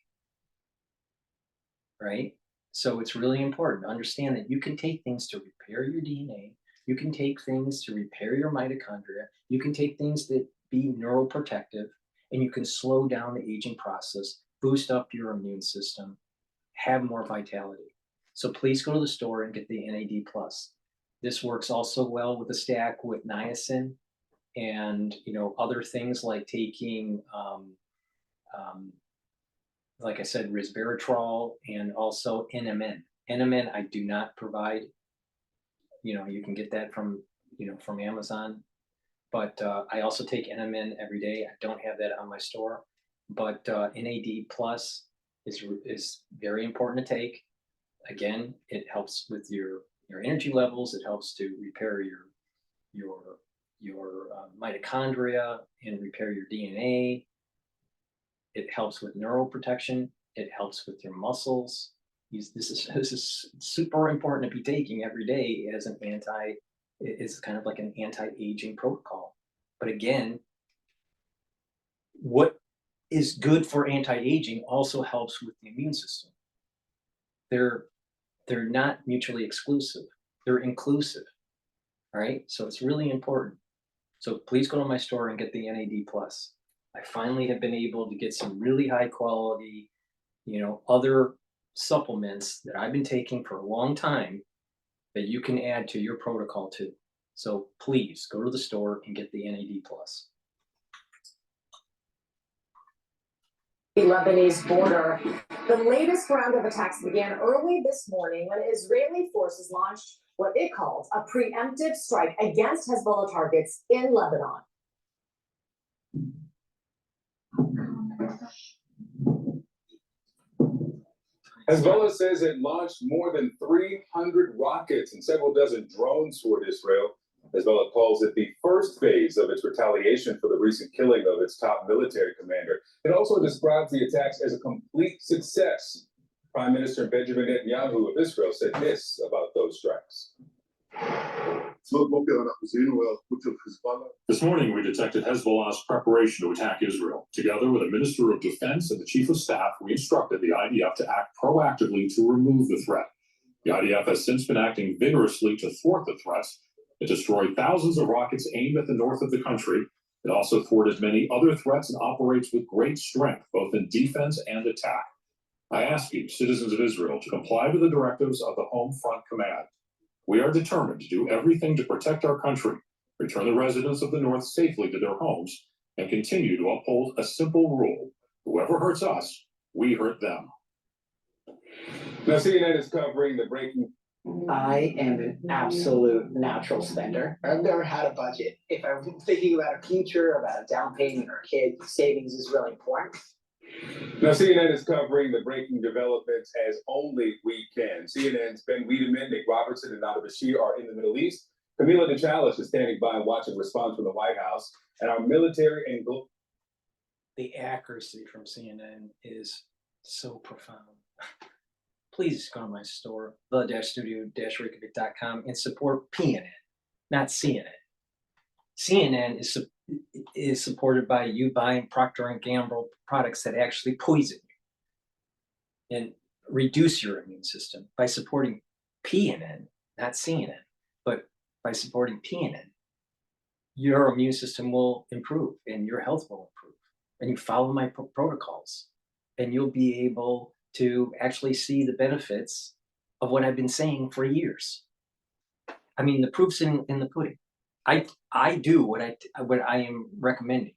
right? So it's really important to understand that you can take things to repair your DNA. You can take things to repair your mitochondria. You can take things that be neuroprotective, and you can slow down the aging process, boost up your immune system, have more vitality. So please go to the store and get the NAD+. This works also well with a stack with niacin and other things like taking, like I said, resveratrol and also NMN. NMN I do not provide. You can get that from Amazon, but I also take NMN every day. I don't have that on my store, but NAD+ is very important to take. Again, it helps with your energy levels. It helps to repair your mitochondria and repair your DNA. It helps with neural protection. It helps with your muscles. This is super important to be taking every day as it's kind of like an anti-aging protocol. But again, what is good for anti-aging also helps with the immune system. They're not mutually exclusive. They're inclusive, right? So it's really important. So please go to my store and get the NAD+. I finally have been able to get some really high quality, other supplements that I've been taking for a long time that you can add to your protocol too. So please go to the store and get the NAD+. The Lebanese border. The latest round of attacks began early this morning when Israeli forces launched what it called a preemptive strike against Hezbollah targets in Lebanon. Hezbollah says it launched more than 300 rockets and several dozen drones toward Israel. Hezbollah calls it the first phase of its retaliation for the recent killing of its top military commander. It also describes the attacks as a complete success. Prime Minister Benjamin Netanyahu of Israel said this about those strikes. This morning, we detected Hezbollah's preparation to attack Israel. Together with the Minister of Defense and the Chief of Staff, we instructed the IDF to act proactively to remove the threat. The IDF has since been acting vigorously to thwart the threats. It destroyed thousands of rockets aimed at the north of the country. It also thwarted many other threats and operates with great strength, both in defense and attack. I ask you, citizens of Israel, to comply with the directives of the Home Front Command. We are determined to do everything to protect our country, return the residents of the North safely to their homes, and continue to uphold a simple rule. Whoever hurts us, we hurt them. Now, CNN is covering the breaking. I am an absolute natural spender. I've never had a budget. If I'm thinking about a future, about a down payment or a kid, savings is really important. Now, CNN is covering the breaking developments as only we can. CNN's Ben Wiedemann, Nick Robertson, and Nada Bashir are in the Middle East. Camila DeChalis is standing by watching response from the White House. And our military and The accuracy from CNN is so profound. Please go to my store, the-studio-reykjavik.com, and support PNN, not CNN. CNN is supported by you buying Procter & Gamble products that actually poison you and reduce your immune system. By supporting PNN, not CNN, but by supporting PNN, your immune system will improve and your health will improve. And you follow my protocols, and you'll be able to actually see the benefits of what I've been saying for years. I mean, the proof's in the pudding. I do what I am recommending,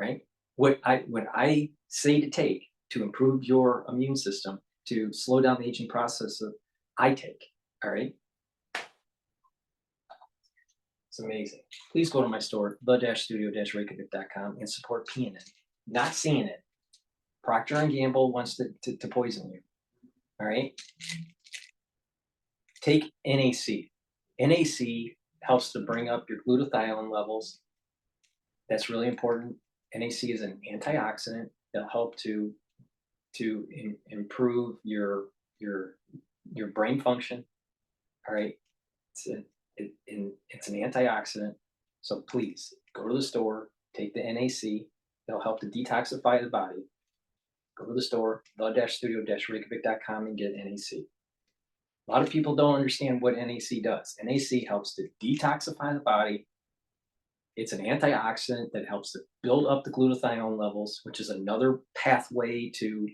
right? What I say to take to improve your immune system, to slow down the aging process I take, all right? It's amazing. Please go to my store, the-studio-reykjavik.com, and support PNN, not CNN. Procter & Gamble wants to poison you, all right? Take NAC. NAC helps to bring up your glutathione levels. That's really important. NAC is an antioxidant that'll help to improve your brain function. All right, it's an antioxidant. So please go to the store, take the NAC. It'll help to detoxify the body. Go to the store, the-studio-reykjavik.com, and get NAC. A lot of people don't understand what NAC does. NAC helps to detoxify the body. It's an antioxidant that helps to build up the glutathione levels, which is another pathway to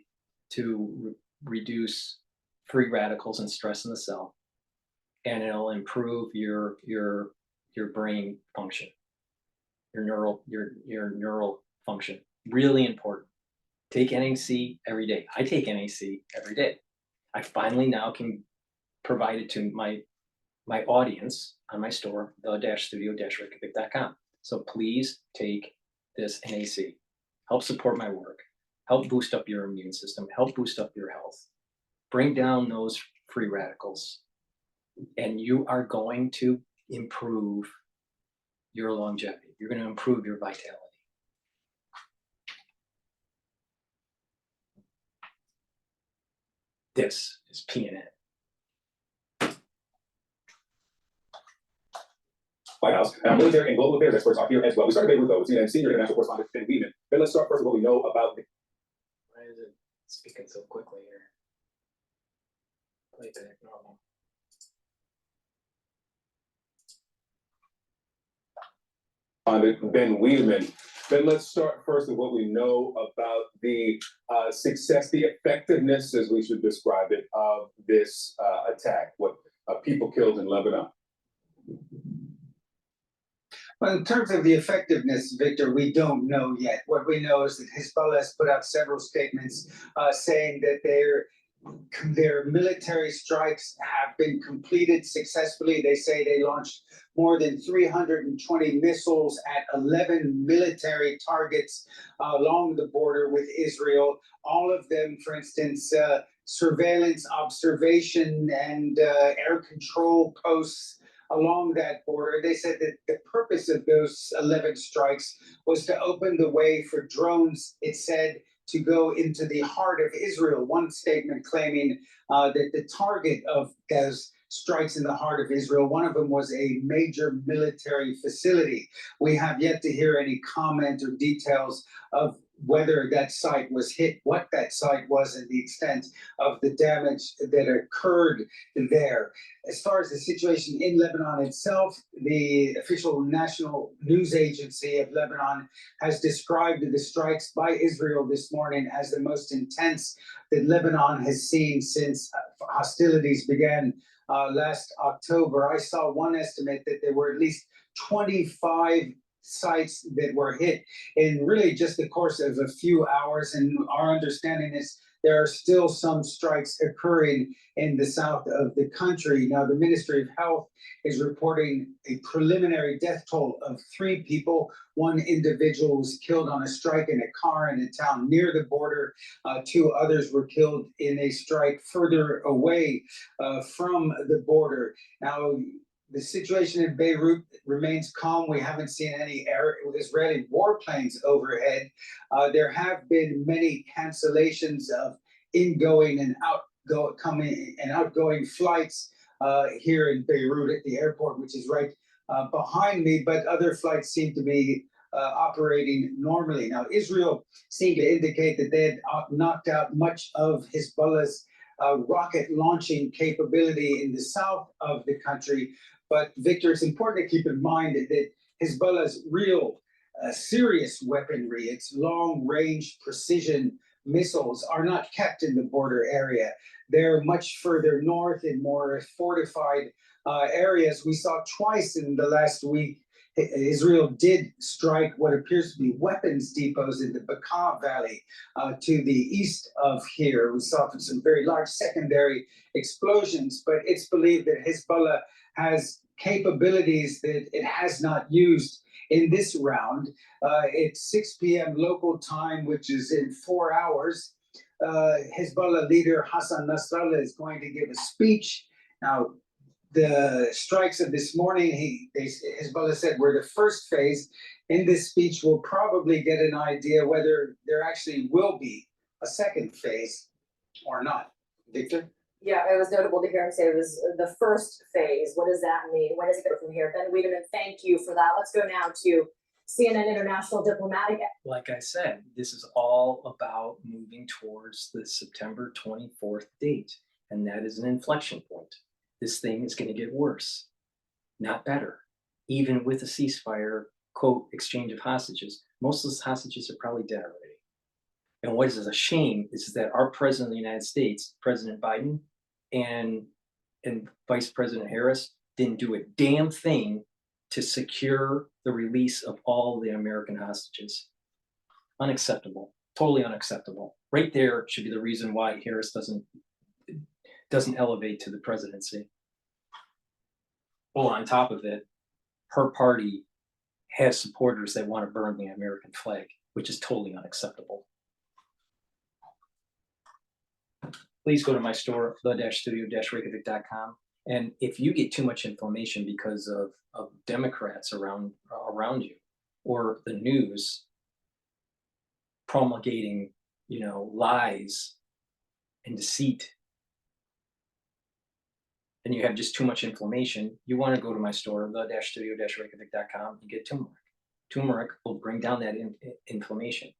reduce free radicals and stress in the cell. And it'll improve your brain function, your neural function. Really important. Take NAC every day. I take NAC every day. I finally now can provide it to my audience on my store, the-studio-reykjavik.com. So please take this NAC. Help support my work. Help boost up your immune system. Help boost up your health. Bring down those free radicals. And you are going to improve your longevity. You're going to improve your vitality. This is PNN. White House, and our military and global affairs experts are here as well. We started Beirut, though, with CNN senior international correspondent Ben Wiedemann. Ben, let's start first with what we know about. Why is it speaking so quickly here? Play back normal. Ben Wiedemann, Then let's start first with what we know about the success, the effectiveness, as we should describe it, of this attack. What people killed in Lebanon. Well, in terms of the effectiveness, Victor, we don't know yet. What we know is that Hezbollah has put out several statements saying that their military strikes have been completed successfully. They say they launched more than 320 missiles at 11 military targets along the border with Israel. All of them, for instance, surveillance, observation, and air control posts along that border. They said that the purpose of those 11 strikes was to open the way for drones, it said, to go into the heart of Israel. One statement claiming that the target of those strikes in the heart of Israel, one of them was a major military facility. We have yet to hear any comment or details of whether that site was hit, what that site was, and the extent of the damage that occurred there. As far as the situation in Lebanon itself, the official national news agency of Lebanon has described the strikes by Israel this morning as the most intense that Lebanon has seen since hostilities began last October. I saw one estimate that there were at least 25 sites that were hit in really just the course of a few hours. And our understanding is there are still some strikes occurring in the south of the country. Now, the Ministry of Health is reporting a preliminary death toll of 3 people. One individual was killed on a strike in a car in a town near the border. 2 others were killed in a strike further away from the border. Now, the situation in Beirut remains calm. We haven't seen any Israeli warplanes overhead. There have been many cancellations of ingoing and outgoing flights here in Beirut at the airport, which is right behind me, but other flights seem to be operating normally. Now, Israel seemed to indicate that they had knocked out much of Hezbollah's rocket launching capability in the south of the country. But Victor, it's important to keep in mind that Hezbollah's real serious weaponry, its long-range precision missiles, are not kept in the border area. They're much further north in more fortified areas. We saw twice in the last week Israel did strike what appears to be weapons depots in the Bekaa Valley to the east of here. We saw some very large secondary explosions, but it's believed that Hezbollah has capabilities that it has not used in this round. It's 6 p.m. local time, which is in 4 hours. Hezbollah leader Hassan Nasrallah is going to give a speech. Now, the strikes of this morning, Hezbollah said, were the first phase. In this speech, we'll probably get an idea whether there actually will be a second phase or not. Victor? Yeah, it was notable to hear him say it was the first phase. What does that mean? Where does it go from here? Ben Wiedemann, thank you for that. Let's go now to CNN International Diplomatic. Like I said, this is all about moving towards the September 24th date, and that is an inflection point. This thing is going to get worse, not better. Even with a ceasefire, quote, exchange of hostages, most of those hostages are probably dead already. And what is a shame is that our president of the United States, President Biden, and Vice President Harris didn't do a damn thing to secure the release of all the American hostages. Unacceptable, totally unacceptable. Right there should be the reason why Harris doesn't elevate to the presidency. Well, on top of it, her party has supporters that want to burn the American flag, which is totally unacceptable. Please go to my store, the-studio-reykjavik.com. And if you get too much inflammation because of Democrats around you, or the news promulgating, lies and deceit, and you have just too much inflammation, you want to go to my store, the-studio-reykjavik.com, and get turmeric. Turmeric will bring down that inflammation.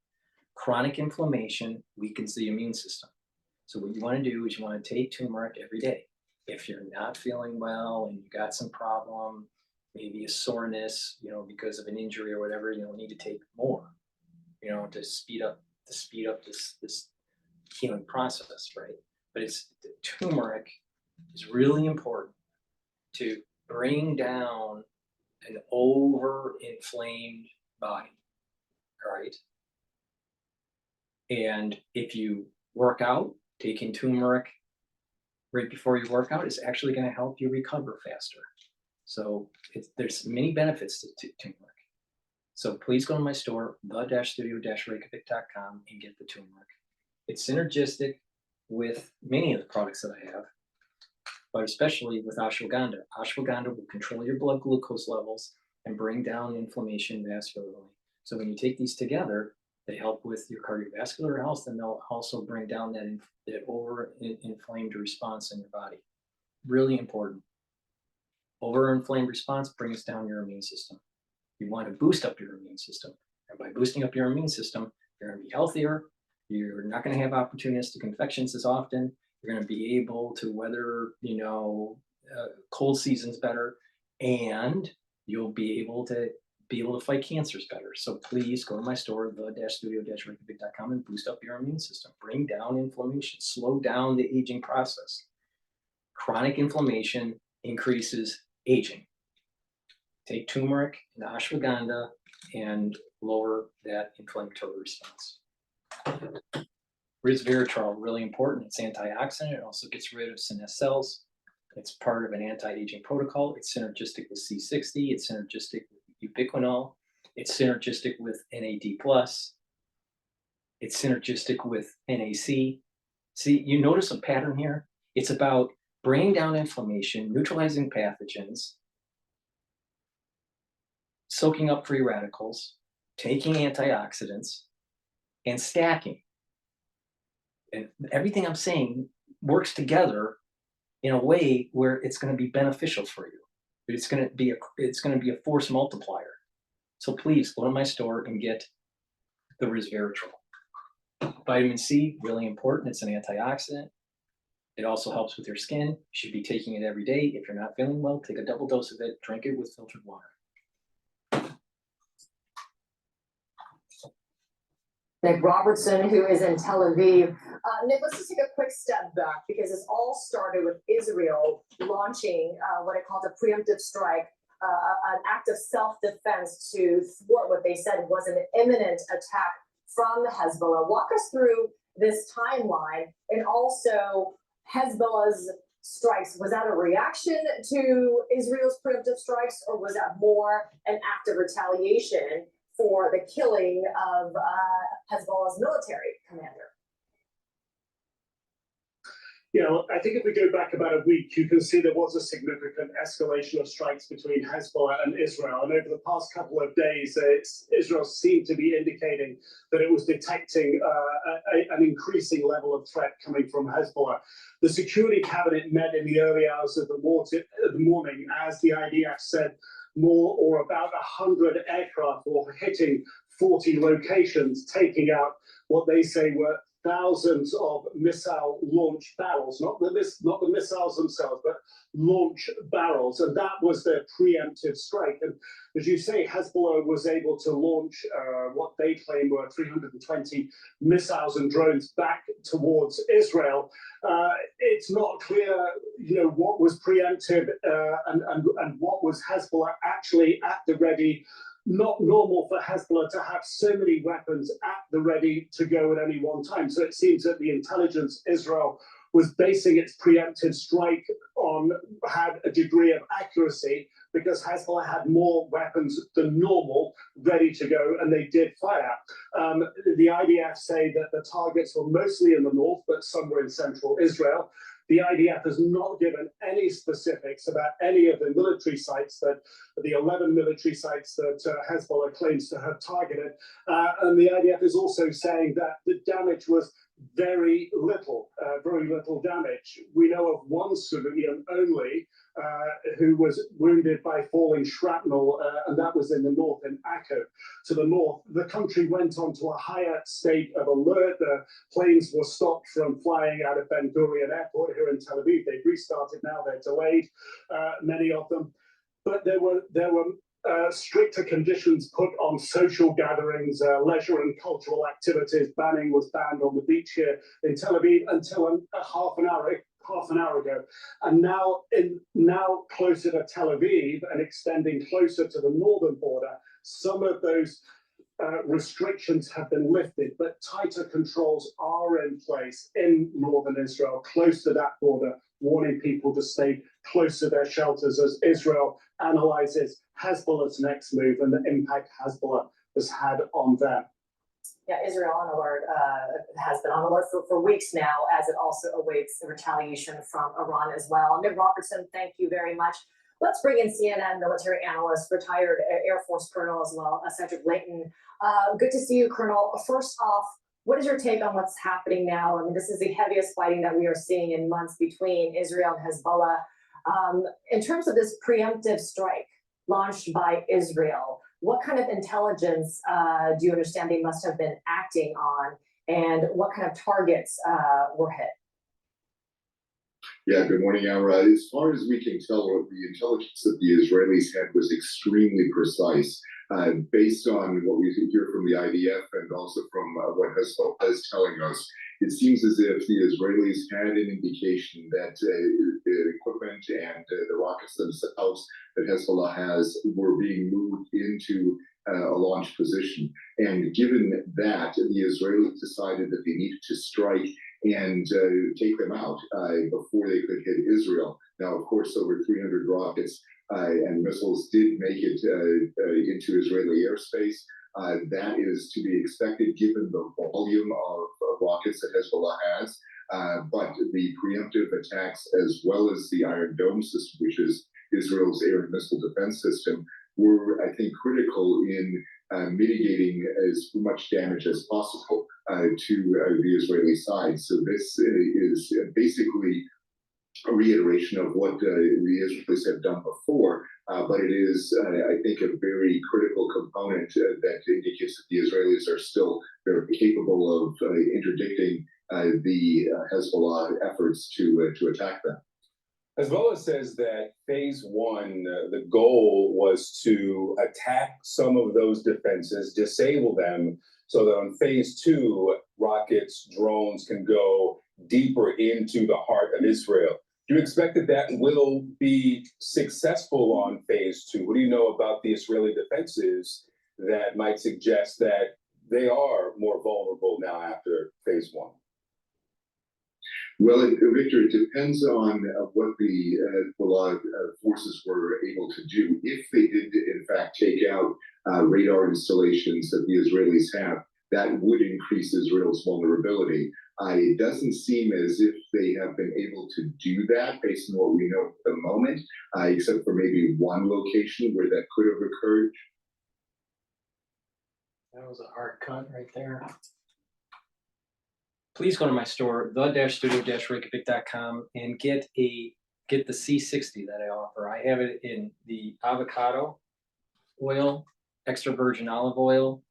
Chronic inflammation weakens the immune system. So what you want to do is you want to take turmeric every day. If you're not feeling well and you got some problem, maybe a soreness, because of an injury or whatever, need to take more, to speed up this healing process, right? But the turmeric is really important to bring down an over-inflamed body, right? And if you work out, taking turmeric right before you work out is actually going to help you recover faster. So there's many benefits to turmeric. So please go to my store, the-studio-reykjavik.com, and get the turmeric. It's synergistic with many of the products that I have, but especially with ashwagandha. Ashwagandha will control your blood glucose levels and bring down inflammation vascularly. So when you take these together, they help with your cardiovascular health, and they'll also bring down that over-inflamed response in your body. Really important. Over-inflamed response brings down your immune system. You want to boost up your immune system. And by boosting up your immune system, you're going to be healthier. You're not going to have opportunistic infections as often. You're going to be able to weather, cold seasons better, and you'll be able to fight cancers better. So please go to my store, the-studio-reykjavik.com, and boost up your immune system. Bring down inflammation. Slow down the aging process. Chronic inflammation increases aging. Take turmeric and ashwagandha and lower that inflammatory response. Resveratrol, really important. It's antioxidant. It also gets rid of senescent cells. It's part of an anti-aging protocol. It's synergistic with C60. It's synergistic with ubiquinol. It's synergistic with NAD+. It's synergistic with NAC. See, you notice a pattern here? It's about bringing down inflammation, neutralizing pathogens, soaking up free radicals, taking antioxidants, and stacking. And everything I'm saying works together in a way where it's going to be beneficial for you. It's going to be a force multiplier. So please go to my store and get the resveratrol. Vitamin C, really important. It's an antioxidant. It also helps with your skin. You should be taking it every day. If you're not feeling well, take a double dose of it. Drink it with filtered water. Nick Robertson, who is in Tel Aviv. Nick, let's just take a quick step back, because this all started with Israel launching what it called a preemptive strike, an act of self-defense to thwart what they said was an imminent attack from Hezbollah. Walk us through this timeline, and also Hezbollah's strikes. Was that a reaction to Israel's preemptive strikes, or was that more an act of retaliation for the killing of Hezbollah's military commander? Yeah, I think if we go back about a week, you can see there was a significant escalation of strikes between Hezbollah and Israel. And over the past couple of days, Israel seemed to be indicating that it was detecting an increasing level of threat coming from Hezbollah. The Security Cabinet met in the early hours of the morning, as the IDF said, more or about 100 aircraft were hitting 40 locations, taking out what they say were thousands of missile launch barrels, not the missiles themselves, but launch barrels. And that was their preemptive strike. And as you say, Hezbollah was able to launch what they claim were 320 missiles and drones back towards Israel. It's not clear, what was preemptive and what was Hezbollah actually at the ready. Not normal for Hezbollah to have so many weapons at the ready to go at any one time. So it seems that the intelligence Israel was basing its preemptive strike on had a degree of accuracy, because Hezbollah had more weapons than normal ready to go, and they did fire. The IDF say that the targets were mostly in the north, but some were in central Israel. The IDF has not given any specifics about any of the military sites, that the 11 military sites that Hezbollah claims to have targeted. And the IDF is also saying that the damage was very little damage. We know of one civilian only who was wounded by falling shrapnel, and that was in the north, in Akko. To the north, the country went on to a higher state of alert. The planes were stopped from flying out of Ben Gurion Airport here in Tel Aviv. They've restarted now, they're delayed, many of them. but there were stricter conditions put on social gatherings, leisure and cultural activities. Banning was banned on the beach here in Tel Aviv until half an hour ago. And now closer to Tel Aviv and extending closer to the northern border, some of those restrictions have been lifted, but tighter controls are in place in northern Israel, close to that border, warning people to stay close to their shelters as Israel analyzes Hezbollah's next move and the impact Hezbollah has had on them. Yeah, Israel on alert has been on alert for weeks now, as it also awaits retaliation from Iran as well. Nick Robertson, thank you very much. Let's bring in CNN military analyst, retired Air Force Colonel as well, Cedric Layton. Good to see you, Colonel. First off, what is your take on what's happening now? I mean, this is the heaviest fighting that we are seeing in months between Israel and Hezbollah. In terms of this preemptive strike launched by Israel, what kind of intelligence do you understand they must have been acting on, and what kind of targets were hit? Yeah, good morning, Amra. As far as we can tell, the intelligence that the Israelis had was extremely precise. Based on what we hear from the IDF and also from what Hezbollah is telling us, it seems as if the Israelis had an indication that the equipment and the rockets themselves that Hezbollah has were being moved into a launch position. And given that, the Israelis decided that they needed to strike and take them out before they could hit Israel. Now, of course, over 300 rockets and missiles did make it into Israeli airspace. That is to be expected given the volume of rockets that Hezbollah has. But the preemptive attacks, as well as the Iron Dome system, which is Israel's air and missile defense system, were, I think, critical in mitigating as much damage as possible to the Israeli side. So this is basically a reiteration of what the Israelis have done before, but it is, I think, a very critical component that indicates that the Israelis are still very capable of interdicting the Hezbollah efforts to attack them. Hezbollah says that phase one, the goal was to attack some of those defenses, disable them, so that on phase two, rockets, drones can go deeper into the heart of Israel. Do you expect that that will be successful on phase two? What do you know about the Israeli defenses that might suggest that they are more vulnerable now after phase one? Well, Victor, it depends on what the Hezbollah forces were able to do. If they did, in fact, take out radar installations that the Israelis have, that would increase Israel's vulnerability. It doesn't seem as if they have been able to do that based on what we know at the moment, except for maybe one location where that could have occurred. That was a hard cut right there. Please go to my store, the-studio-reykjavik.com, and get the C60 that I offer. I have it in the avocado oil, extra virgin olive oil,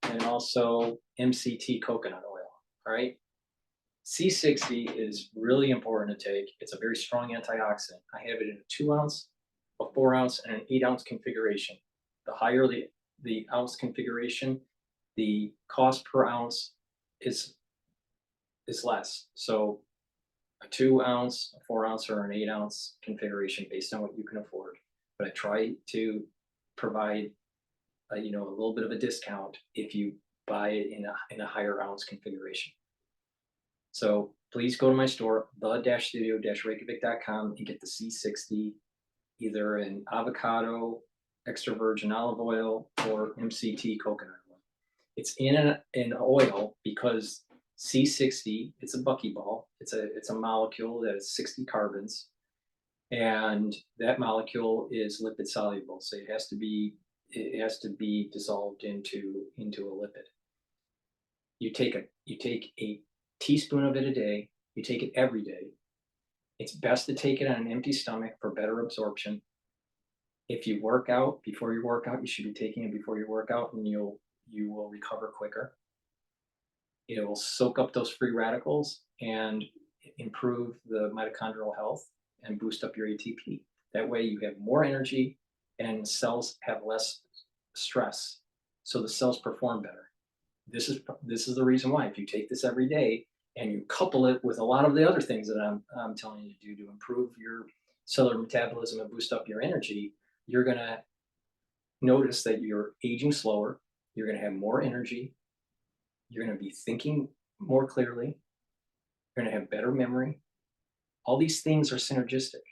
and also MCT coconut oil. All right. C60 is really important to take. It's a very strong antioxidant. I have it in a 2 ounce, a 4 ounce, and an 8 ounce configuration. The higher the ounce configuration, the cost per ounce is less. So a 2 ounce, a 4 ounce, or an 8 ounce configuration based on what you can afford. But I try to provide a little bit of a discount if you buy it in a higher ounce configuration. So please go to my store, the-studio-reykjavik.com, and get the C60 either in avocado, extra virgin olive oil, or MCT coconut oil. It's in an oil because C60, it's a buckyball. It's a molecule that has 60 carbons, and that molecule is lipid soluble. So it has to be dissolved into a lipid. You take a teaspoon of it a day. You take it every day. It's best to take it on an empty stomach for better absorption. If you work out, before your workout, you should be taking it before your workout, and you will recover quicker. It will soak up those free radicals and improve the mitochondrial health and boost up your ATP. That way you have more energy and cells have less stress. So the cells perform better. This is the reason why. If you take this every day and you couple it with a lot of the other things that I'm telling you to do to improve your cellular metabolism and boost up your energy, you're gonna notice that you're aging slower, you're gonna have more energy, you're gonna be thinking more clearly, you're gonna have better memory. All these things are synergistic.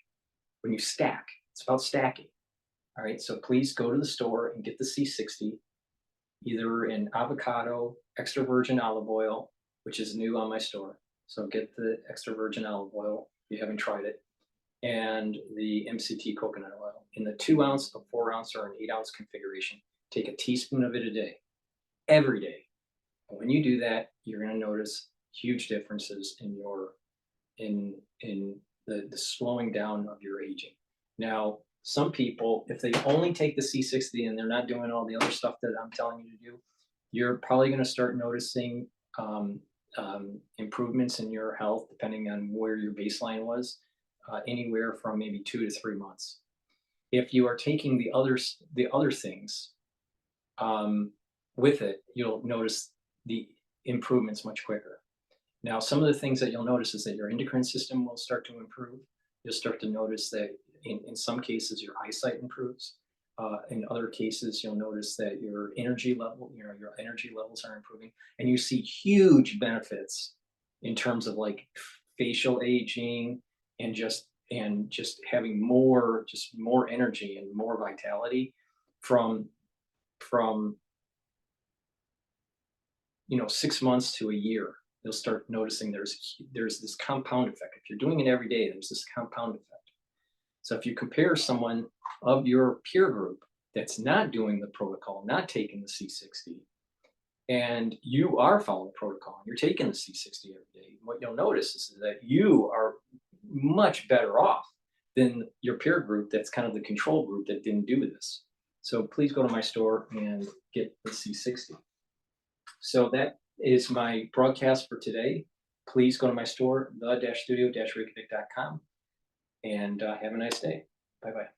When you stack, it's about stacking. All right, so please go to the store and get the C60, either in avocado, extra virgin olive oil, which is new on my store. So get the extra virgin olive oil if you haven't tried it, and the MCT coconut oil in the 2 ounce, a 4 ounce, or an 8 ounce configuration. Take a teaspoon of it a day, every day. And when you do that, you're going to notice huge differences in your in the slowing down of your aging. Now, some people, if they only take the C60 and they're not doing all the other stuff that I'm telling you to do, you're probably going to start noticing improvements in your health, depending on where your baseline was, anywhere from maybe 2 to 3 months. If you are taking the other things with it, you'll notice the improvements much quicker. Now, some of the things that you'll notice is that your endocrine system will start to improve. You'll start to notice that in some cases your eyesight improves. In other cases, you'll notice that your energy level, your energy levels are improving, and you see huge benefits in terms of like facial aging and just having more energy and more vitality from 6 months to a year. You'll start noticing there's this compound effect. If you're doing it every day, there's this compound effect. So if you compare someone of your peer group that's not doing the protocol, not taking the C60, and you are following the protocol and you're taking the C60 every day, what you'll notice is that you are much better off than your peer group that's kind of the control group that didn't do this. So please go to my store and get the C60. So that is my broadcast for today. Please go to my store, the-studio-reykjavik.com, and have a nice day. Bye-bye.